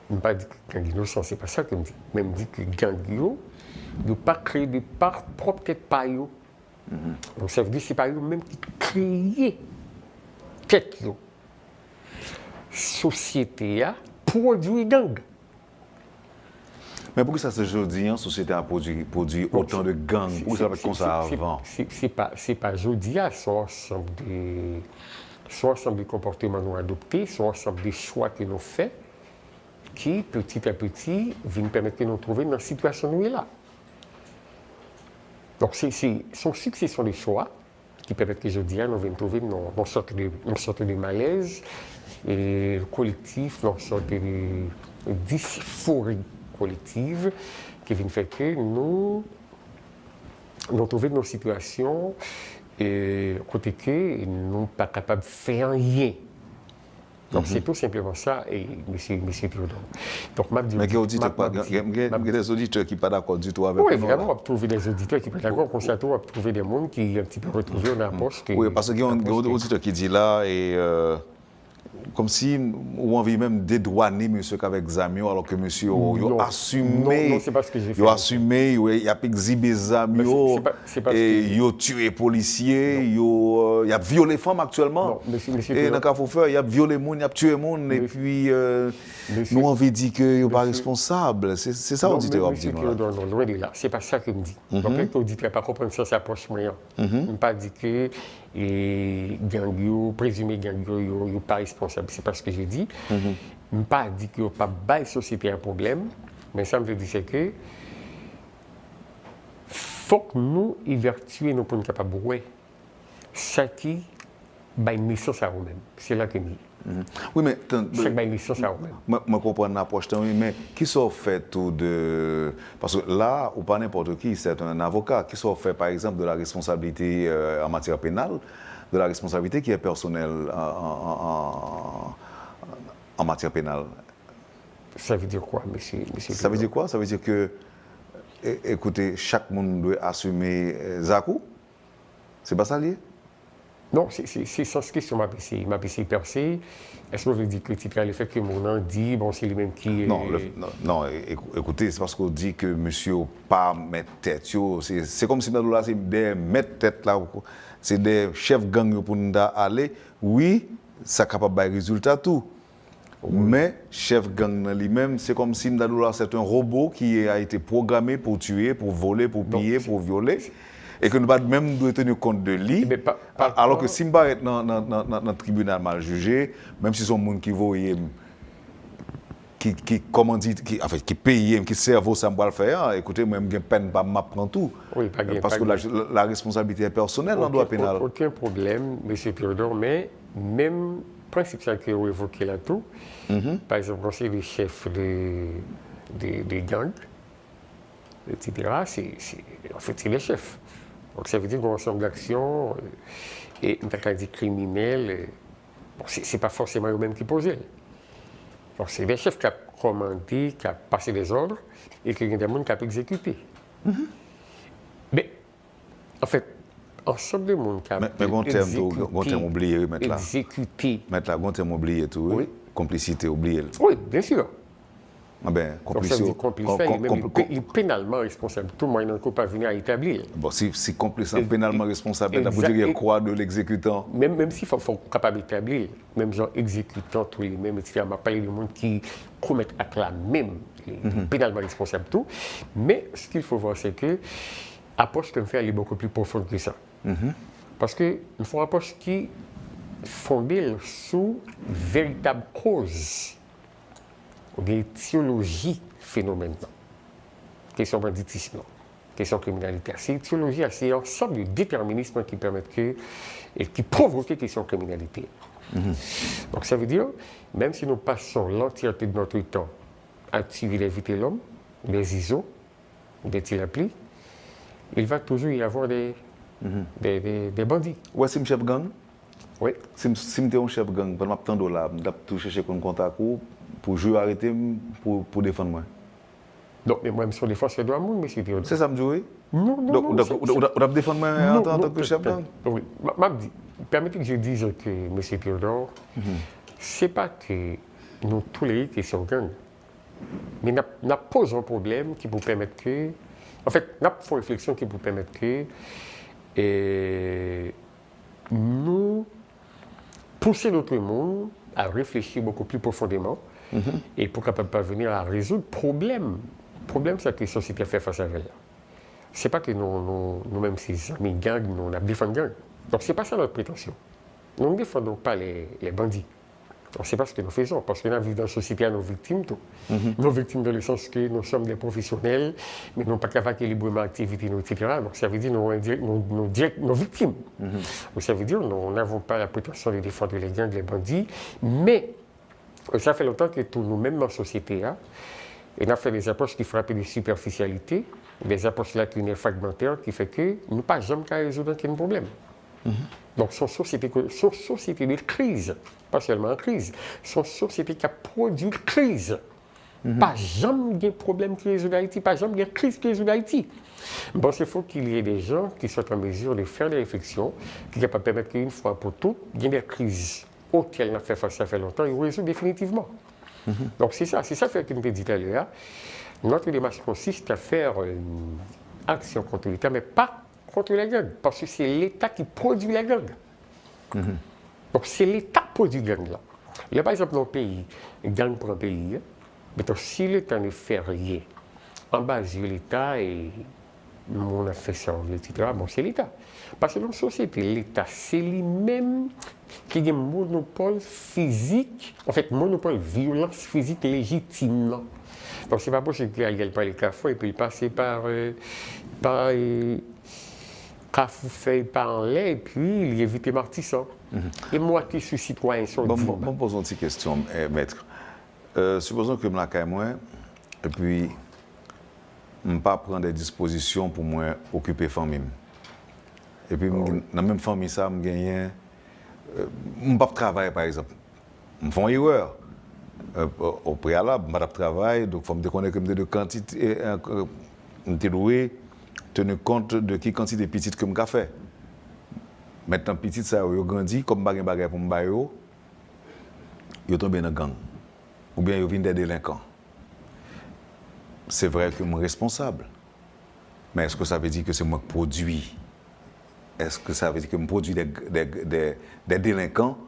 Je ne pas dit que gang innocent, c'est pas ça que je dis. Même dit que gang ne pas créé de par propre tête par eux. Donc ça veut dire que c'est pas eux-mêmes qui créent tête yo. Société a produit gang. Mais pourquoi ça se dit la société a produit autant de gangs? Pourquoi ça va être comme ça avant? C'est pas aujourd'hui, sont ensemble de comportements nous adoptés, sont ensemble des choix que nous faisons qui, petit à petit, viennent permettre de nous trouver dans la situation où nous sommes là. Donc, son succession de choix qui permettent qu'aujourd'hui, nous venons trouver une sorte de malaise et collectif, une sorte de dysphorie collective qui vient faire que nous trouvons nos situations et côté que nous ne sommes pas capables de faire rien. Donc c'est tout simplement ça, et monsieur Théodore. Donc, mais il y a des auditeurs qui ne sont pas d'accord du tout avec nous. Oui, vraiment, on va trouver des auditeurs qui ne sont pas d'accord. On va trouver des gens qui sont un petit peu retrouvés en approche. Oui, parce qu'il y a des auditeurs qui disent là, et comme si on envie même dédouaner monsieur avec Zami, alors que monsieur a assumé. Non, c'est pas ce que j'ai fait. Il a assumé, il a exhibé Zami, il a tué policiers, il a violé femmes actuellement. Non, monsieur et dans le cas où il a violé les gens, il a tué les gens, et puis nous on veut dire qu'il n'est pas responsable. C'est ça l'auditeur dit. Non, loin de là. C'est pas ça qu'il me dit. Donc l'auditeur n'a pas compris ça, ça approche moyen. Il ne pas dit que les gangs, présumés gangs, ne sont pas responsables. C'est pas ce que j'ai dit. Je n'ai pas dit qu'il n'y a pas de société un problème, mais ça me veut dire que faut que nous évertuions nos points capables de voir ça qui a une naissance à nous-mêmes. C'est là que nous. Oui, mais c'est une naissance à nous-mêmes. Je comprends l'approche, mais qui sont fait tout de. Parce que là, ou pas n'importe qui, c'est un avocat qui sont fait, par exemple, de la responsabilité en matière pénale, de la responsabilité qui est personnelle en matière pénale. Ça veut dire quoi, monsieur Ça veut dire quoi? Ça veut dire que, écoutez, chaque monde doit assumer Zakou? C'est pas ça lié? Non, c'est sans question m'a PC percé. Est-ce que vous veut dire que le titre le fait que mon nom dit, bon, c'est lui-même qui... Non, écoutez, c'est parce qu'on dit que monsieur pas mettre tête. C'est comme si dans là, c'est des mettre tête là, c'est des chefs gang pour nous aller. Oui, ça est capable de résultat tout. Mais chef gang lui-même, c'est comme si dans là, c'est un robot qui a été programmé pour tuer, pour voler, pour piller, pour violer. Et que nous devons même tenir compte de lui, alors que Simba est dans le tribunal mal jugé, même si son monde qui voyait, qui paye, qui serve au Samba le faire, écoutez, moi, j'ai peine pas m'apprendre tout. Oui, parce que la responsabilité est personnelle dans le droit pénal. Aucun problème, M. Théodore, mais même principe ça que vous évoquez là tout, par exemple, conseil des chefs des gangs, etc., en fait, c'est les chefs. Donc ça veut dire qu'un ensemble d'actions et un dit criminel, bon, ce n'est pas forcément eux-mêmes qui posent. Donc c'est des chefs qui ont commandé, qui ont passé des ordres et qui ont des gens qui ont exécuté. Mais en fait, ensemble de monde qui ont exécuté. Mettre la gonte oublié tout, oui. Complicité oubliée. Oui, bien sûr. Ah ben, complice, il est pénalement responsable. Tout le monde n'a pas venu à établir. Bon, si complice est pénalement responsable, vous direz quoi de l'exécutant? Même s'il faut capable d'établir, même genre exécutant, tous les mêmes, etc. On va parler de monde qui commettent acte là même, pénalement responsable tout. Mais ce qu'il faut voir, c'est que l'approche qu'on fait, elle est beaucoup plus profonde que ça. Parce qu'il faut une approche qui est fondée sur véritable cause. Des théologies phénomènes, question banditisme, question criminalité. C'est une théologie, c'est un ensemble de déterminisme qui permettent et qui provoquent question criminalité. Donc ça veut dire, même si nous passons l'entièreté de notre temps à tuer et éviter l'homme, des ISO, des tilaplis, il va toujours y avoir des bandits. Ouais, c'est un chef gang. Oui. Si je suis un chef gang, pendant tant de dollars, je vais chercher un contact pour jouer arrêter pour défendre moi. Donc, mais moi, je suis défenseur de l'amour, monsieur Théodore. C'est ça, me jouer? Non. On a défendre moi en tant que chef gang? Oui. Permettez que je dise que, monsieur Théodore, c'est pas que nous tolérons que c'est un gang, mais nous posons un problème qui vous permet que. En fait, nous faisons une réflexion qui vous permet que nous pousser notre monde à réfléchir beaucoup plus profondément et pour capable parvenir à résoudre le problème. Le problème, c'est que la société fait face à elle. Ce n'est pas que nous-mêmes, ces amis gangs, nous défendons gang. Donc, ce n'est pas ça notre prétention. Nous ne défendons pas les bandits. C'est pas ce que nous faisons, parce que nous vivons dans une société à nos victimes. Nos victimes dans le sens que nous sommes des professionnels, mais nous n'avons pas capables librement activité, etc. Donc ça veut dire nos victimes. Donc ça veut dire nous n'avons pas la prétention de défendre les gangs, les bandits, mais ça fait longtemps que nous-mêmes dans la société, et nous avons fait des approches qui frappent de superficialité, des approches lacunaires fragmentaires qui fait que nous pas jamais qu'à résoudre aucun problème. Donc, son société de crise, pas seulement en crise, son société qui a produit crise. Pas jamais de problème qui résout Haïti, pas jamais de crise qui résout Haïti. Bon, il faut qu'il y ait des gens qui soient en mesure de faire des réflexions, qui sont capables de permettre qu'une fois pour toutes, il y ait des crises auxquelles on a fait face ça fait longtemps, et on résout définitivement. Donc, c'est ça que nous avons dit tout à l'heure. Notre démarche consiste à faire une action contre l'État, mais pas contre la gangs, parce que c'est l'État qui produit la gang. Donc c'est l'État qui produit la gang. Il y a par exemple un pays, une gang pour un pays, mais si l'État ne fait rien, en bas de l'État et on a fait ça, etc., bon, c'est l'État. Parce que dans la société, l'État, c'est lui-même qui a un monopole physique, en fait, monopole violence physique légitime. Donc c'est pas possible qu'il aille par les cafards et puis passer par Cafou fait par en l'air et puis il évite martissant. Et moi qui suis citoyen sur le Bon, posons une petite question, maître. Supposons que je me la moi et puis je ne pas prendre des dispositions pour moi occuper la famille. Et puis dans la même famille, ça, je gagne. Je ne pas travailler par exemple. Je fais une erreur. Au préalable, je ne pas travailler, donc il faut me déconnaître de quantité, je loué. Tenir compte de qui quantité de petites que je fais. Maintenant, petite, ça a grandi, comme je bagay pour me ils tombent dans la gang. Ou bien ils viennent des délinquants. C'est vrai que je suis responsable. Mais est-ce que ça veut dire que c'est moi qui produis? Est-ce que ça veut dire que je produis des délinquants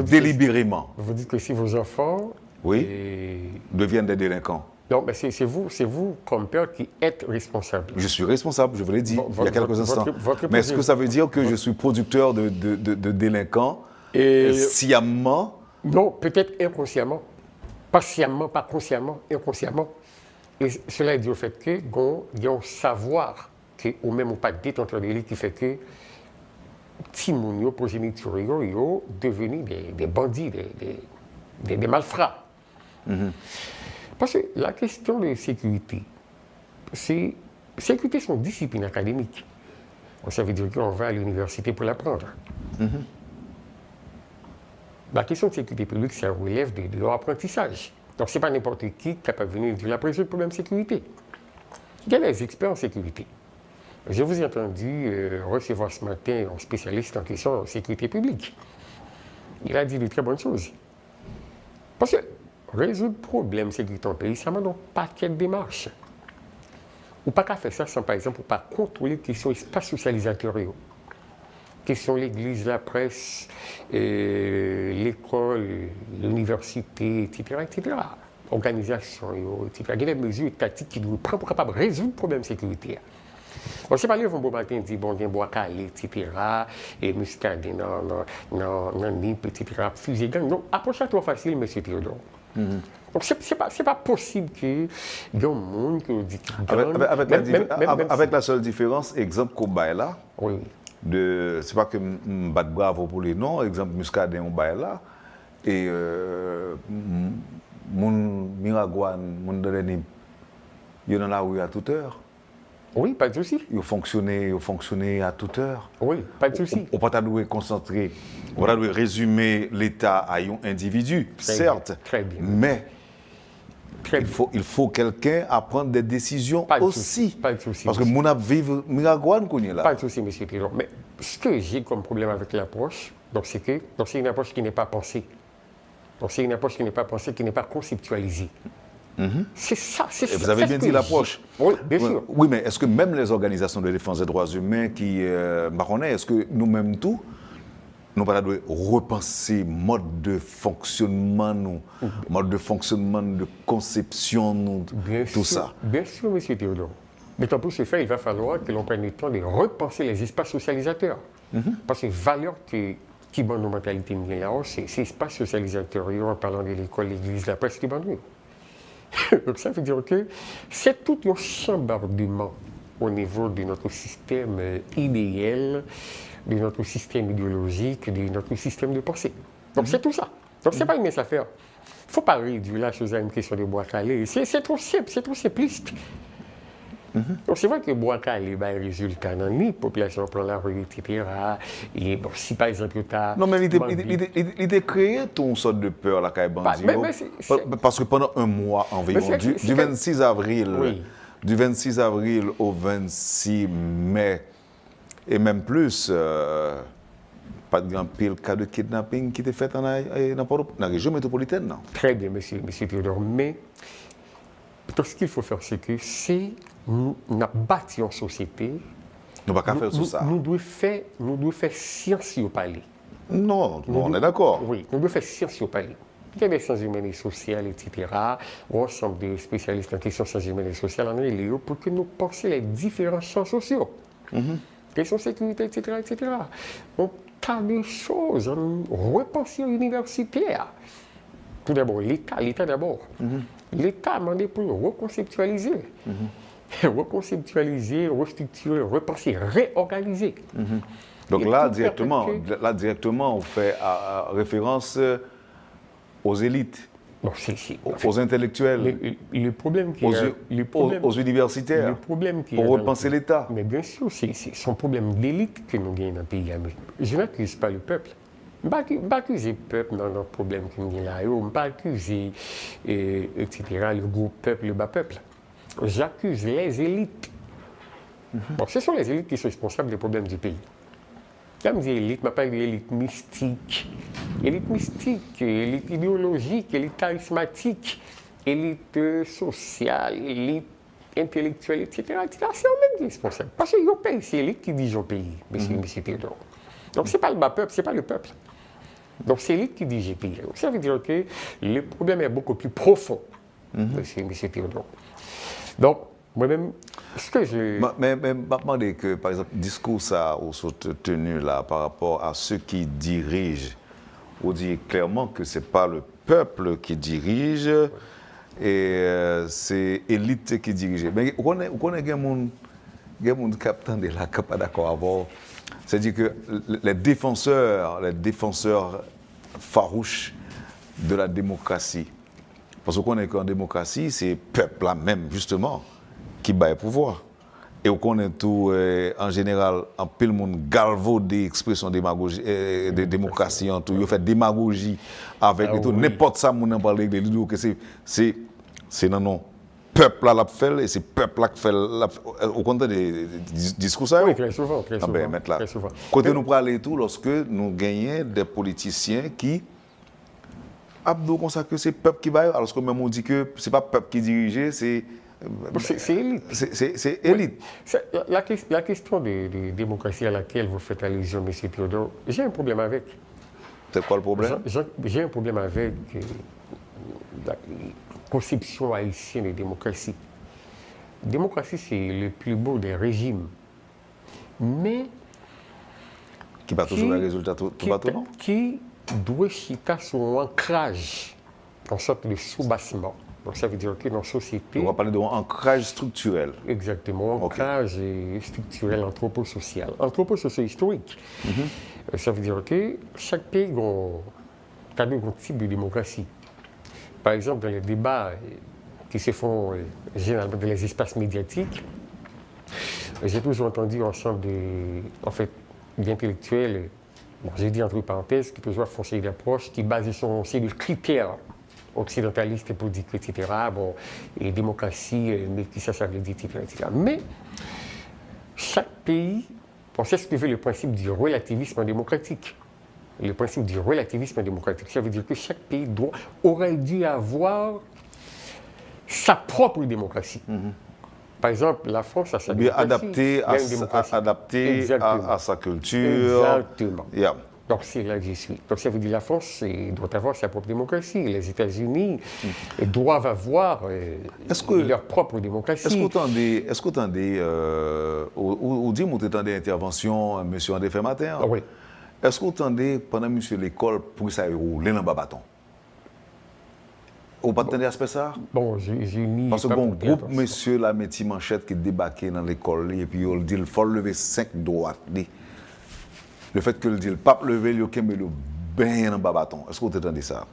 délibérément? Vous dites que si vos enfants deviennent des délinquants. Non, mais c'est vous, comme père, qui êtes responsable. Je suis responsable, je vous l'ai dit il y a quelques instants. Mais est-ce que ça veut dire que je suis producteur de délinquants sciemment? Non, peut-être inconsciemment. Pas sciemment, pas consciemment, inconsciemment. Et cela est dû au fait que il y a un savoir, ou même pas détenteur de l'élite, qui fait que Timounio, progéniture, sont devenus des bandits, des malfrats. Parce que la question de sécurité, sécurité, c'est une discipline académique. Ça veut dire qu'on va à l'université pour l'apprendre. La question de sécurité publique, ça relève de leur apprentissage. Donc, ce n'est pas n'importe qui est capable de venir dire la résoudre le problème de sécurité. Il y a des experts en sécurité. Je vous ai entendu recevoir ce matin un spécialiste en question de sécurité publique. Il a dit de très bonnes choses. Parce que résoudre le problème de sécurité dans le pays, ça demande un paquet de démarches. Ou pas qu'à faire ça sans, par exemple, pas contrôler les questions espace socialisateur. Question l'église, la presse, l'école, l'université, etc., etc. Organisation, etc. Il y a des mesures tactiques qui doivent prendre pour capable résoudre le problème de sécurité. On sait pas les bon matin dit bon bien bois calé, etc. Et muscadé non nip, etc. Fusée gang. Donc approche trop facile, monsieur Théodore. Donc c'est pas possible que y ait un monde qui dit avec la seule différence, exemple Kobaye là. Oui. c'est pas que je bat bravo pour les noms, exemple Muscadet on bail là et mon Miragouane, mon Deleni, il y dans la rue à toute heure. Oui, pas de souci. Ils fonctionnaient à toute heure. Oui, pas de souci. On ne peut pas concentrer, on doit résumer l'État à un individu, certes, très bien. mais il faut quelqu'un à prendre des décisions aussi. Pas de souci. Parce que mon ap vive Miragouane qu'on est là. Pas de souci, monsieur Piron. Mais ce que j'ai comme problème avec l'approche, c'est une approche qui n'est pas pensée. Donc c'est une approche qui n'est pas pensée, qui n'est pas conceptualisée. C'est ça, c'est ça. Vous avez bien dit l'approche. Oui, bien sûr. Oui, mais est-ce que même les organisations de défense des droits humains qui marronnaient, est-ce que nous-mêmes tous, nous pas repenser mode de fonctionnement, mode de fonctionnement, de conception, tout ça? Bien sûr, monsieur Théodore. Mais pour ce faire, il va falloir que l'on prenne le temps de repenser les espaces socialisateurs. Parce que valeur qui bonne nos mentalités là, c'est ces espaces socialisateurs, en parlant de l'école, l'église, la presse qui bonne. Donc ça veut dire que c'est tout un chambardement au niveau de notre système idéal, de notre système idéologique, de notre système de pensée. Donc c'est tout ça. Donc c'est pas une mince affaire. Il ne faut pas réduire la chose à une question de bois calé. C'est trop simple, c'est trop simpliste. Donc c'est vrai que bois calé, bah, résultat dans la population prend la rue, etc. Et bon, si par exemple tu as... Non, mais il a créé une sorte de peur, la caille bandit. Parce que pendant un mois environ, du 26 avril, du 26 avril au 26 mai, et même plus, pas de grand pile cas de kidnapping qui était fait dans la région métropolitaine, non? Très bien, monsieur Théodore. Mais ce qu'il faut faire, c'est que si nous avons bâti une société, nous ne pouvons pas faire sur ça. Nous devons faire science au palais. Non, on est d'accord. Oui, nous devons faire science au palais. Il y a des sciences humaines et sociales, etc. Ensemble de spécialistes en questions sciences humaines et sociales en Léo pour que nous pensions les différents champs sociaux. Questions de sécurité, etc., etc. Un tas de choses, repensée universitaire. Tout d'abord, l'État d'abord. L'État a demandé pour reconceptualiser. Reconceptualiser, restructurer, repenser, réorganiser. Donc là directement, on fait référence aux élites, aux intellectuels, aux universitaires, pour repenser l'État. Mais bien sûr, c'est son problème d'élite que nous gagnons dans le pays. Je n'accuse pas le peuple. Je ne vais pas accuser le peuple dans nos problèmes que nous avons là. Je ne vais pas accuser, etc., le gros peuple, le bas peuple. J'accuse les élites. Bon, ce sont les élites qui sont responsables des problèmes du pays. Quand je dis élite, je parle d'élite mystique. Élite mystique, élite idéologique, élite charismatique, élite sociale, élite intellectuelle, etc. C'est eux-mêmes qui sont responsables. Parce que c'est l'élite qui dirige le pays, monsieur Théodore. Donc ce n'est pas le bas peuple, ce n'est pas le peuple. Donc c'est l'élite qui dirige le pays. Donc, ça veut dire que le problème est beaucoup plus profond, monsieur Théodore. Donc, moi-même, ce que je... Mais demander que, par exemple, le discours ça, ou tenu là, par rapport à ceux qui dirigent, on dit clairement que ce n'est pas le peuple qui dirige, et c'est l'élite qui dirige. Mais on connaît des gens qui captent de la cap d'accord avant. C'est-à-dire que les défenseurs farouches de la démocratie, parce qu'on est qu'en démocratie, c'est le peuple là même, justement, qui bat le pouvoir. Et on connaît tout, en général, en peu le monde galvaude des expressions de démocratie, en tout. Il fait démagogie avec tout. N'importe ça, on en parle de l'idée que c'est non. Peuple là l'a fait et c'est peuple là qui fait au contraire des discours ça. Oui, très souvent. Très souvent. Quand nous parlons tout, lorsque nous gagnons des politiciens qui abdou comme ça que c'est peuple qui va, alors que même on dit que c'est pas peuple qui dirige, c'est élite. C'est élite. Oui. La question de démocratie à laquelle vous faites allusion, M. Théodore, j'ai un problème avec. C'est quoi le problème? J'ai un problème avec la conception haïtienne de démocratie. Démocratie, c'est le plus beau des régimes. Mais... Qui va toujours le résultat tout bateau, non? Qui doit chiter son ancrage, en sorte de sous-bassement. Donc ça veut dire que dans la société... On va parler d'ancrage structurel. Exactement, ancrage structurel anthroposocial. Anthroposocio-historique. Ça veut dire que chaque pays a un type de démocratie. Par exemple, dans les débats qui se font généralement dans les espaces médiatiques, j'ai toujours entendu ensemble d'intellectuels, j'ai dit entre parenthèses, qui toujours font une approche qui base sur des critères occidentalistes, politiques, etc. Et démocratie, mais qui ça veut dire, etc. Mais chaque pays, on sait ce que veut le principe du relativisme démocratique. Le principe du relativisme démocratique, ça veut dire que chaque pays aurait dû avoir sa propre démocratie. Par exemple, la France a sa démocratie. Adapté à sa culture. Exactement. Yeah. Donc c'est là que j'y suis. Donc ça veut dire que la France doit avoir sa propre démocratie. Les États-Unis doivent avoir leur propre démocratie. Est-ce que vous entendez, ou dit que vous entendez intervention, M. André Fermatin? Oui. Est-ce que vous entendez pendant M. l'école pour que ça roule dans le bâton? Vous pas entendu aspect ça? Bon, j'ai mis... Parce que bon groupe monsieur la métier manchette qui débarquait dans l'école et puis il dit il faut lever 5 droites. Le fait que le dit le pape lever le mais le bien dans le bâton. Est-ce que vous entendez ça?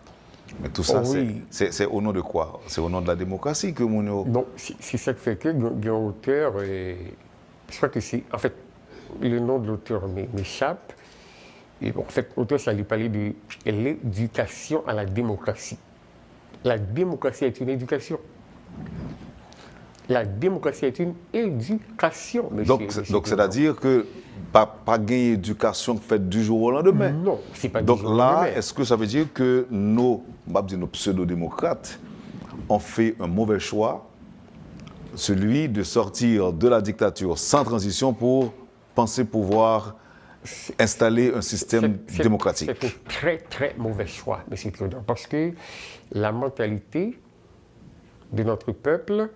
Mais tout ça, c'est au nom de quoi? C'est au nom de la démocratie que mon... Non, c'est ça qui fait que l'auteur, je crois que c'est... En fait, le nom de l'auteur m'échappe. Et en fait, l'auteur, ça lui parlait de l'éducation à la démocratie. La démocratie est une éducation. La démocratie est une éducation, monsieur. Donc c'est-à-dire que pas gagner éducation faite du jour au lendemain. Non, c'est pas du donc jour au lendemain. Là, est-ce que ça veut dire que nos pseudo-démocrates ont fait un mauvais choix, celui de sortir de la dictature sans transition pour penser pouvoir installer un système démocratique? C'est un très, très mauvais choix, M. Théodore, parce que la mentalité de notre peuple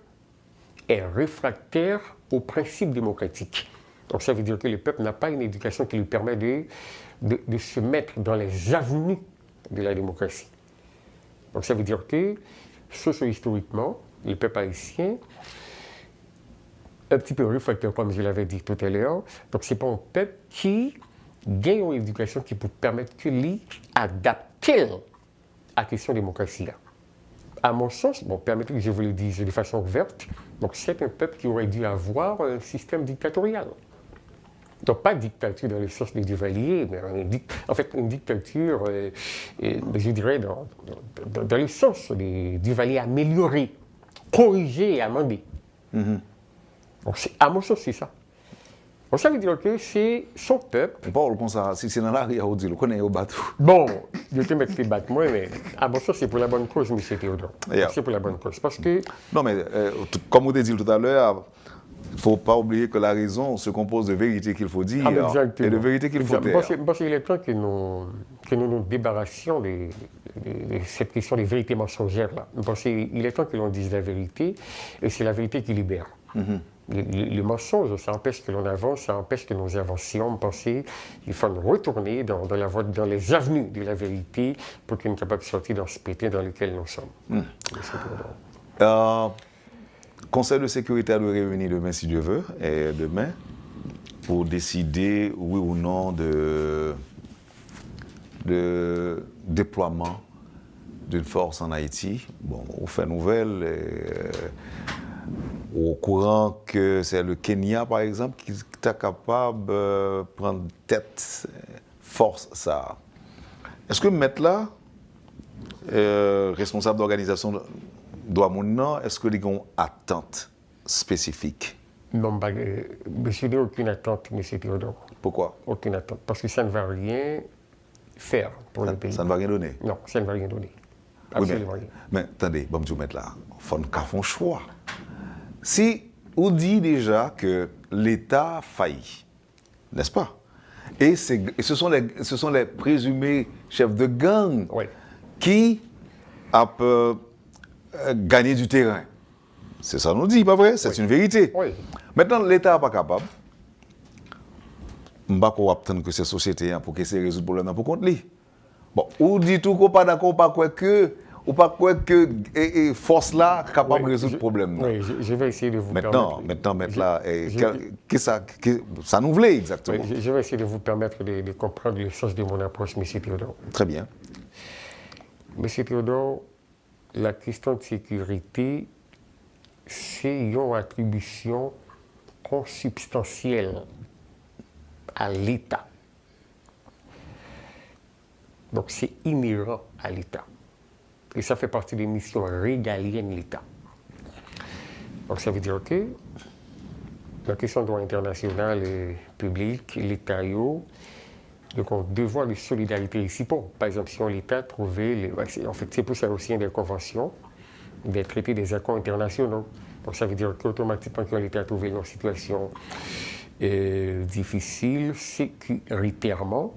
est réfractaire aux principes démocratiques. Donc ça veut dire que le peuple n'a pas une éducation qui lui permet de se mettre dans les avenues de la démocratie. Donc ça veut dire que, socio-historiquement, le peuple haïtien, un petit peu réfractaire, comme je l'avais dit tout à l'heure, donc ce n'est pas un peuple qui gagne une éducation qui peut permettre que lui adapter à la question de la démocratie. À mon sens, permettez que je vous le dise de façon ouverte, donc c'est un peuple qui aurait dû avoir un système dictatorial. Donc pas dictature dans le sens des Duvalier, mais en fait une dictature, je dirais, dans le sens des Duvalier amélioré, corrigé et amendé. Donc à mon sens, c'est ça. Donc ça veut dire que c'est son peuple. On parle comme ça, si c'est dans la rue, on dit, on connaît au bateau. Bon, je te mets tes battes, moi, mais à mon sens, c'est pour la bonne cause, M. Théodore. Yeah. C'est pour la bonne cause. Parce que. Non, mais comme on t'a dit tout à l'heure, il ne faut pas oublier que la raison se compose de vérité qu'il faut dire et de vérité qu'il faut taire. Parce qu'il est temps que nous débarrassions de cette question des vérités mensongères-là. Parce qu'il est temps que l'on dise la vérité, et c'est la vérité qui libère. Le mensonge, ça empêche que l'on avance, ça empêche que nous avancions. Penser qu'il faut nous retourner dans les avenues de la vérité pour qu'on soit capable de sortir dans ce pété dans lequel nous sommes. Conseil de sécurité doit réunir demain, si Dieu veut, et demain, pour décider, oui ou non, de déploiement d'une force en Haïti. Bon, on fait nouvelle. Au courant que c'est le Kenya, par exemple, qui est capable de prendre tête, force ça. Est-ce que mettre là, responsable d'organisation Douamouna, est-ce que les ont une attente spécifique? Non, je n'ai aucune attente, M. Théodore. Pourquoi? Aucune attente. Parce que ça ne va rien faire pour le pays. Ça ne va rien donner? Non, ça ne va rien donner. Absolument rien. Mais attendez, bon, je vais mettre là. Il faut qu'on fasse un choix. Si on dit déjà que l'État faillit, n'est-ce pas? Et ce sont les présumés chefs de gang qui ont gagné du terrain. C'est ça nous dit, pas vrai? C'est une vérité. Oui. Maintenant, l'État n'est pas capable. Je ne vais pas attendre que ces sociétés pour qu'elles résolvent le problème pour contre lui. Bon, on dit tout qu'on pas d'accord, pas quoi que ou pas quoi que force là capable de résoudre le problème. Oui, je vais essayer de vous maintenant, ça nous voulait exactement. Oui, je vais essayer de vous permettre de comprendre le sens de mon approche, M. Théodore. Très bien. M. Théodore, la question de sécurité, c'est une attribution consubstantielle à l'État. Donc c'est inhérent à l'État. Et ça fait partie des missions régaliennes de l'État. Donc ça veut dire que la question de droit international public, l'État a un devoir de solidarité ici. Par exemple, si l'État trouvait, en fait c'est pour ça aussi des conventions, des traités, des accords internationaux. Donc ça veut dire qu'automatiquement quand l'État a trouvé une situation difficile, sécuritairement,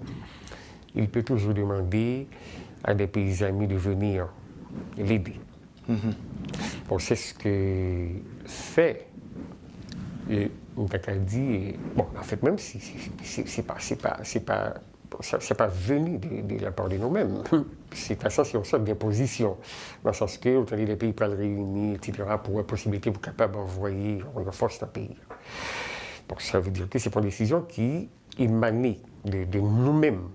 il peut toujours demander à des pays amis de venir l'aider. Bon, c'est ce que fait Ndakadi. Bon, en fait, même si c'est pas venu de la part de nous-mêmes, c'est à sens une sorte d'imposition, dans le sens que autant les pays peuvent réunir, etc., pour la possibilité pour capable d'envoyer une force dans le pays. Donc ça veut dire que c'est une décision qui émane de nous-mêmes,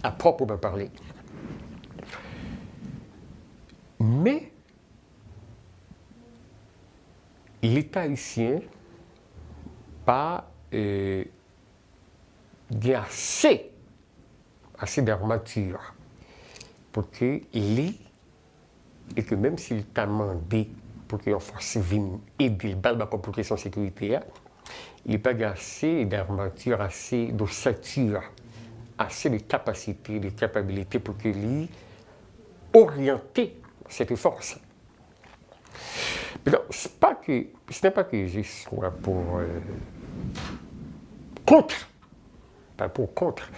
à proprement parler. Mais l'État haïtien pas assez d'armature pour que et que même s'il t'a demandé pour que force vienne aider le bal pour question sécurité, il n'y a pas assez d'armature, assez d'ossature, assez de capacité, de capacité pour que lui orienter cette force. Ce n'est pas que je sois contre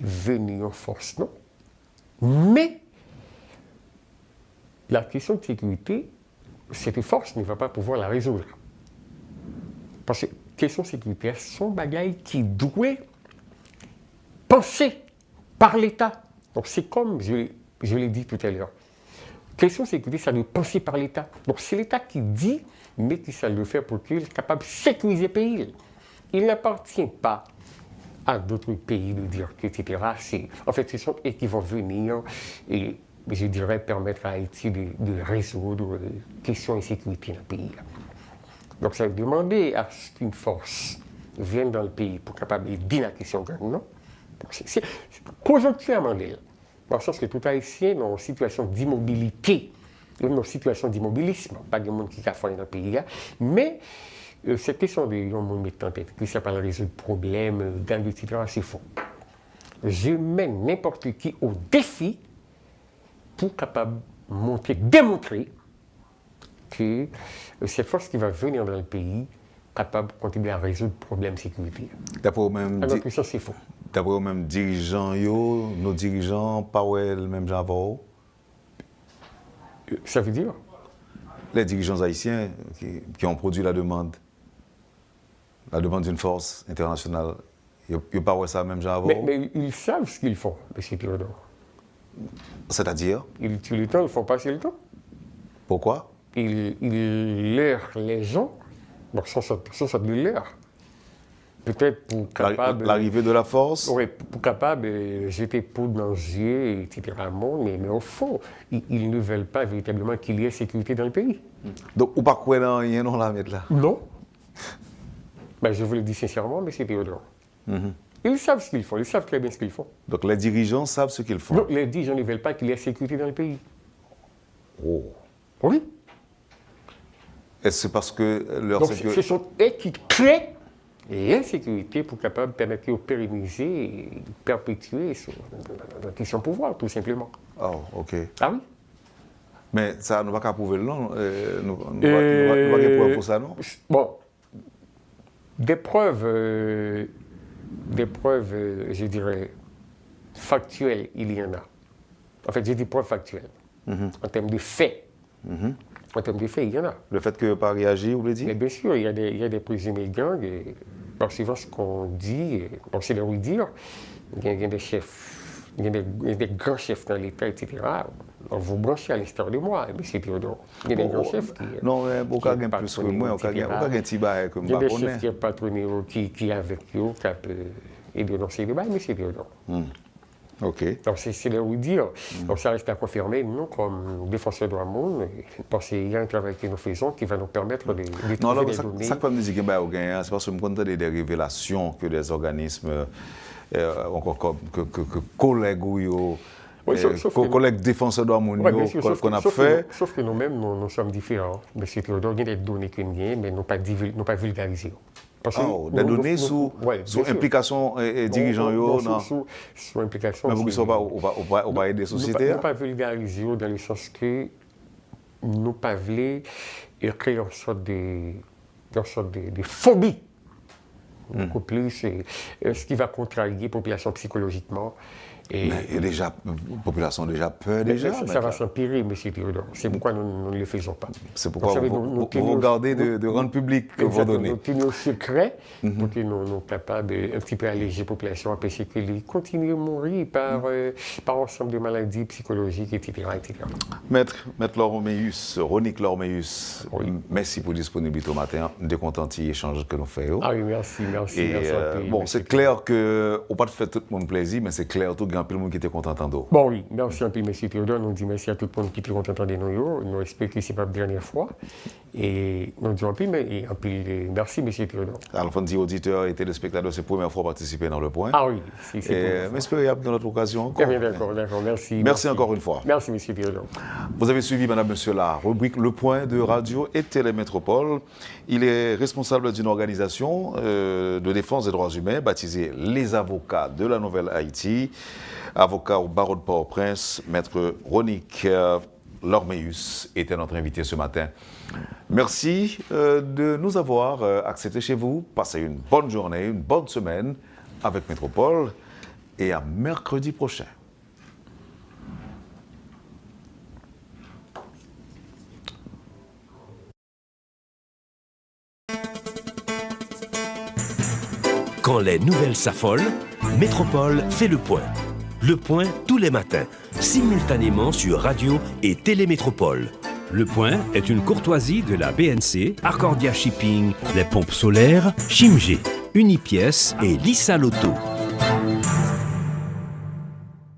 venir en force, non. Mais la question de sécurité, cette force ne va pas pouvoir la résoudre. Parce que question sécuritaire sont bagailles qui doivent penser par l'État. Donc c'est comme je l'ai dit tout à l'heure. Question sécurité, ça doit penser par l'État. Donc c'est l'État qui dit, mais qui ça le fait pour qu'il soit capable de sécuriser le pays. Il n'appartient pas à d'autres pays de dire que, etc. En fait, ce sont eux qui vont venir et, je dirais, permettre à Haïti de résoudre les questions de sécurité dans le pays. Donc ça veut demander à ce qu'une force vienne dans le pays pour capable d'aider la question gang, non? C'est conjoncturellement d'elle. Dans le sens que tout Haïtien est en situation d'immobilité, en situation d'immobilisme, pas de monde qui a fait dans le pays. Mais cette question de monde mettre en tête, que ça peut résoudre le problème, gang, etc., c'est faux. Je mène n'importe qui au défi pour capable démontrer que cette force qui va venir dans le pays capable de contribuer à résoudre le problème de sécurité. D'après même alors que ça, c'est faux. D'après même dirigeants, nos dirigeants, pas le même genre. Ça veut dire? Les dirigeants haïtiens qui ont produit la demande d'une force internationale, ils n'ont pas ça même genre. Mais ils savent ce qu'ils font, M. Théodore. C'est-à-dire? Ils utilisent le temps, ils ne font pas assez le temps. Pourquoi? Ils leurrent les gens, donc sans ça de leurre. Peut-être pour capable... L'arrivée de la force? Oui, pour capable jeter poudre dans les yeux, etc. Mais au fond, ils ne veulent pas véritablement qu'il y ait sécurité dans le pays. Donc, ou pas quoi dans rien non la mettre là? Non. Ben, je vous le dis sincèrement, M. Théodore. Ils savent ce qu'ils font, ils savent très bien ce qu'ils font. Donc les dirigeants savent ce qu'ils font? Non, les dirigeants ne veulent pas qu'il y ait sécurité dans le pays. Oh. Oui. Est-ce parce que leur donc, ce sont eux qui créent l'insécurité pour capable permettre de pérenniser et perpétuer la question de pouvoir, tout simplement. Oh, ok. Ah oui? Mais ça, nous ne va pas prouver le nom. Nous ne va pas prouver pour ça, non? Bon, des preuves, je dirais, factuelles, il y en a. En fait, j'ai dit preuves factuelles. En termes de faits. En termes de faits, il y en a. Le fait que pas réagir, vous voulez dire? Mais bien sûr, il y a des présumés gangs. Par suivant ce qu'on dit, on sait le dire, il y a des chefs, il y a des grands chefs dans l'État, etc. vous branchez à l'extérieur de moi, M. Théodore. Il y a des grands chefs qui... Non, mais beaucoup de plus que moi, beaucoup de petits bails que il y a moi des chefs connais. qui patronnés, qui avec eux, qui peuvent aider dans ces débats, M. Théodore. OK. Donc, c'est là où dire. Donc, ça reste à confirmer. Nous, comme défenseurs de l'homme, parce qu'il y a un travail que nous faisons qui va nous permettre de Non, trouver là, des ça données. ça peut me dire que c'est parce que je me contente des révélations que des organismes, encore comme que collègues ou Oui, sauf que collègues défenseurs de l'homme bien sûr, qu'on a sauf fait. sauf que nous-mêmes, nous sommes différents. Mais c'est Théodore, il y a des données que nous avons, mais nous pas vulgarisées. Parce que Des données sous implication dirigeants, non? Sous implication. Mais vous on va aider les sociétés. Nous pas vulgariser dans le sens que nous pas voulons créer une sorte de phobie. Beaucoup plus, ce qui va contrarier la population psychologiquement. Mais déjà, la population a déjà peur déjà. Ça va s'empirer, M. Théodore. C'est pourquoi nous ne le faisons pas. C'est pourquoi vous regardez de rendre public vos données. Nous tenons secret pour que nous soyons capables un petit peu alléger la population, empêcher qu'elle continue à mourir par ensemble de maladies psychologiques, etc. Maître Lormeus, Ronick Lormeus, merci pour la disponibilité au matin. Nous sommes contents de l'échange que nous faisons. Ah oui, merci. Bon, c'est clair qu'on ne peut pas faire tout le monde plaisir, mais c'est clair tout il y a un peu de monde qui était content d'entendre. Bon, oui, merci un peu, M. Théodore. Nous disons merci à tout le monde qui était content d'entendre nous. Nous espérons que ce n'est pas la dernière fois. Et nous disons un peu merci, M. Théodore. Alphonse, auditeur et téléspectateur, c'est la première fois participer dans le point. Ah oui, c'est mais j'espère dans notre occasion encore. D'accord, merci. Merci encore une fois. Merci, M. Théodore. Vous avez suivi, madame, monsieur, la rubrique Le Point de Radio et Télémétropole. Il est responsable d'une organisation de défense des droits humains baptisée Les Avocats de la Nouvelle Haïti. Avocat au barreau de Port-au-Prince, maître Ronick Lormeus était notre invité ce matin. Merci de nous avoir acceptés chez vous. Passez une bonne journée, une bonne semaine avec Métropole et à mercredi prochain. Quand les nouvelles s'affolent, Métropole fait le point. Le point tous les matins, simultanément sur Radio et Télémétropole. Le Point est une courtoisie de la BNC, Arcordia Shipping, les pompes solaires, Chimgé, Unipièces et Lissa Loto.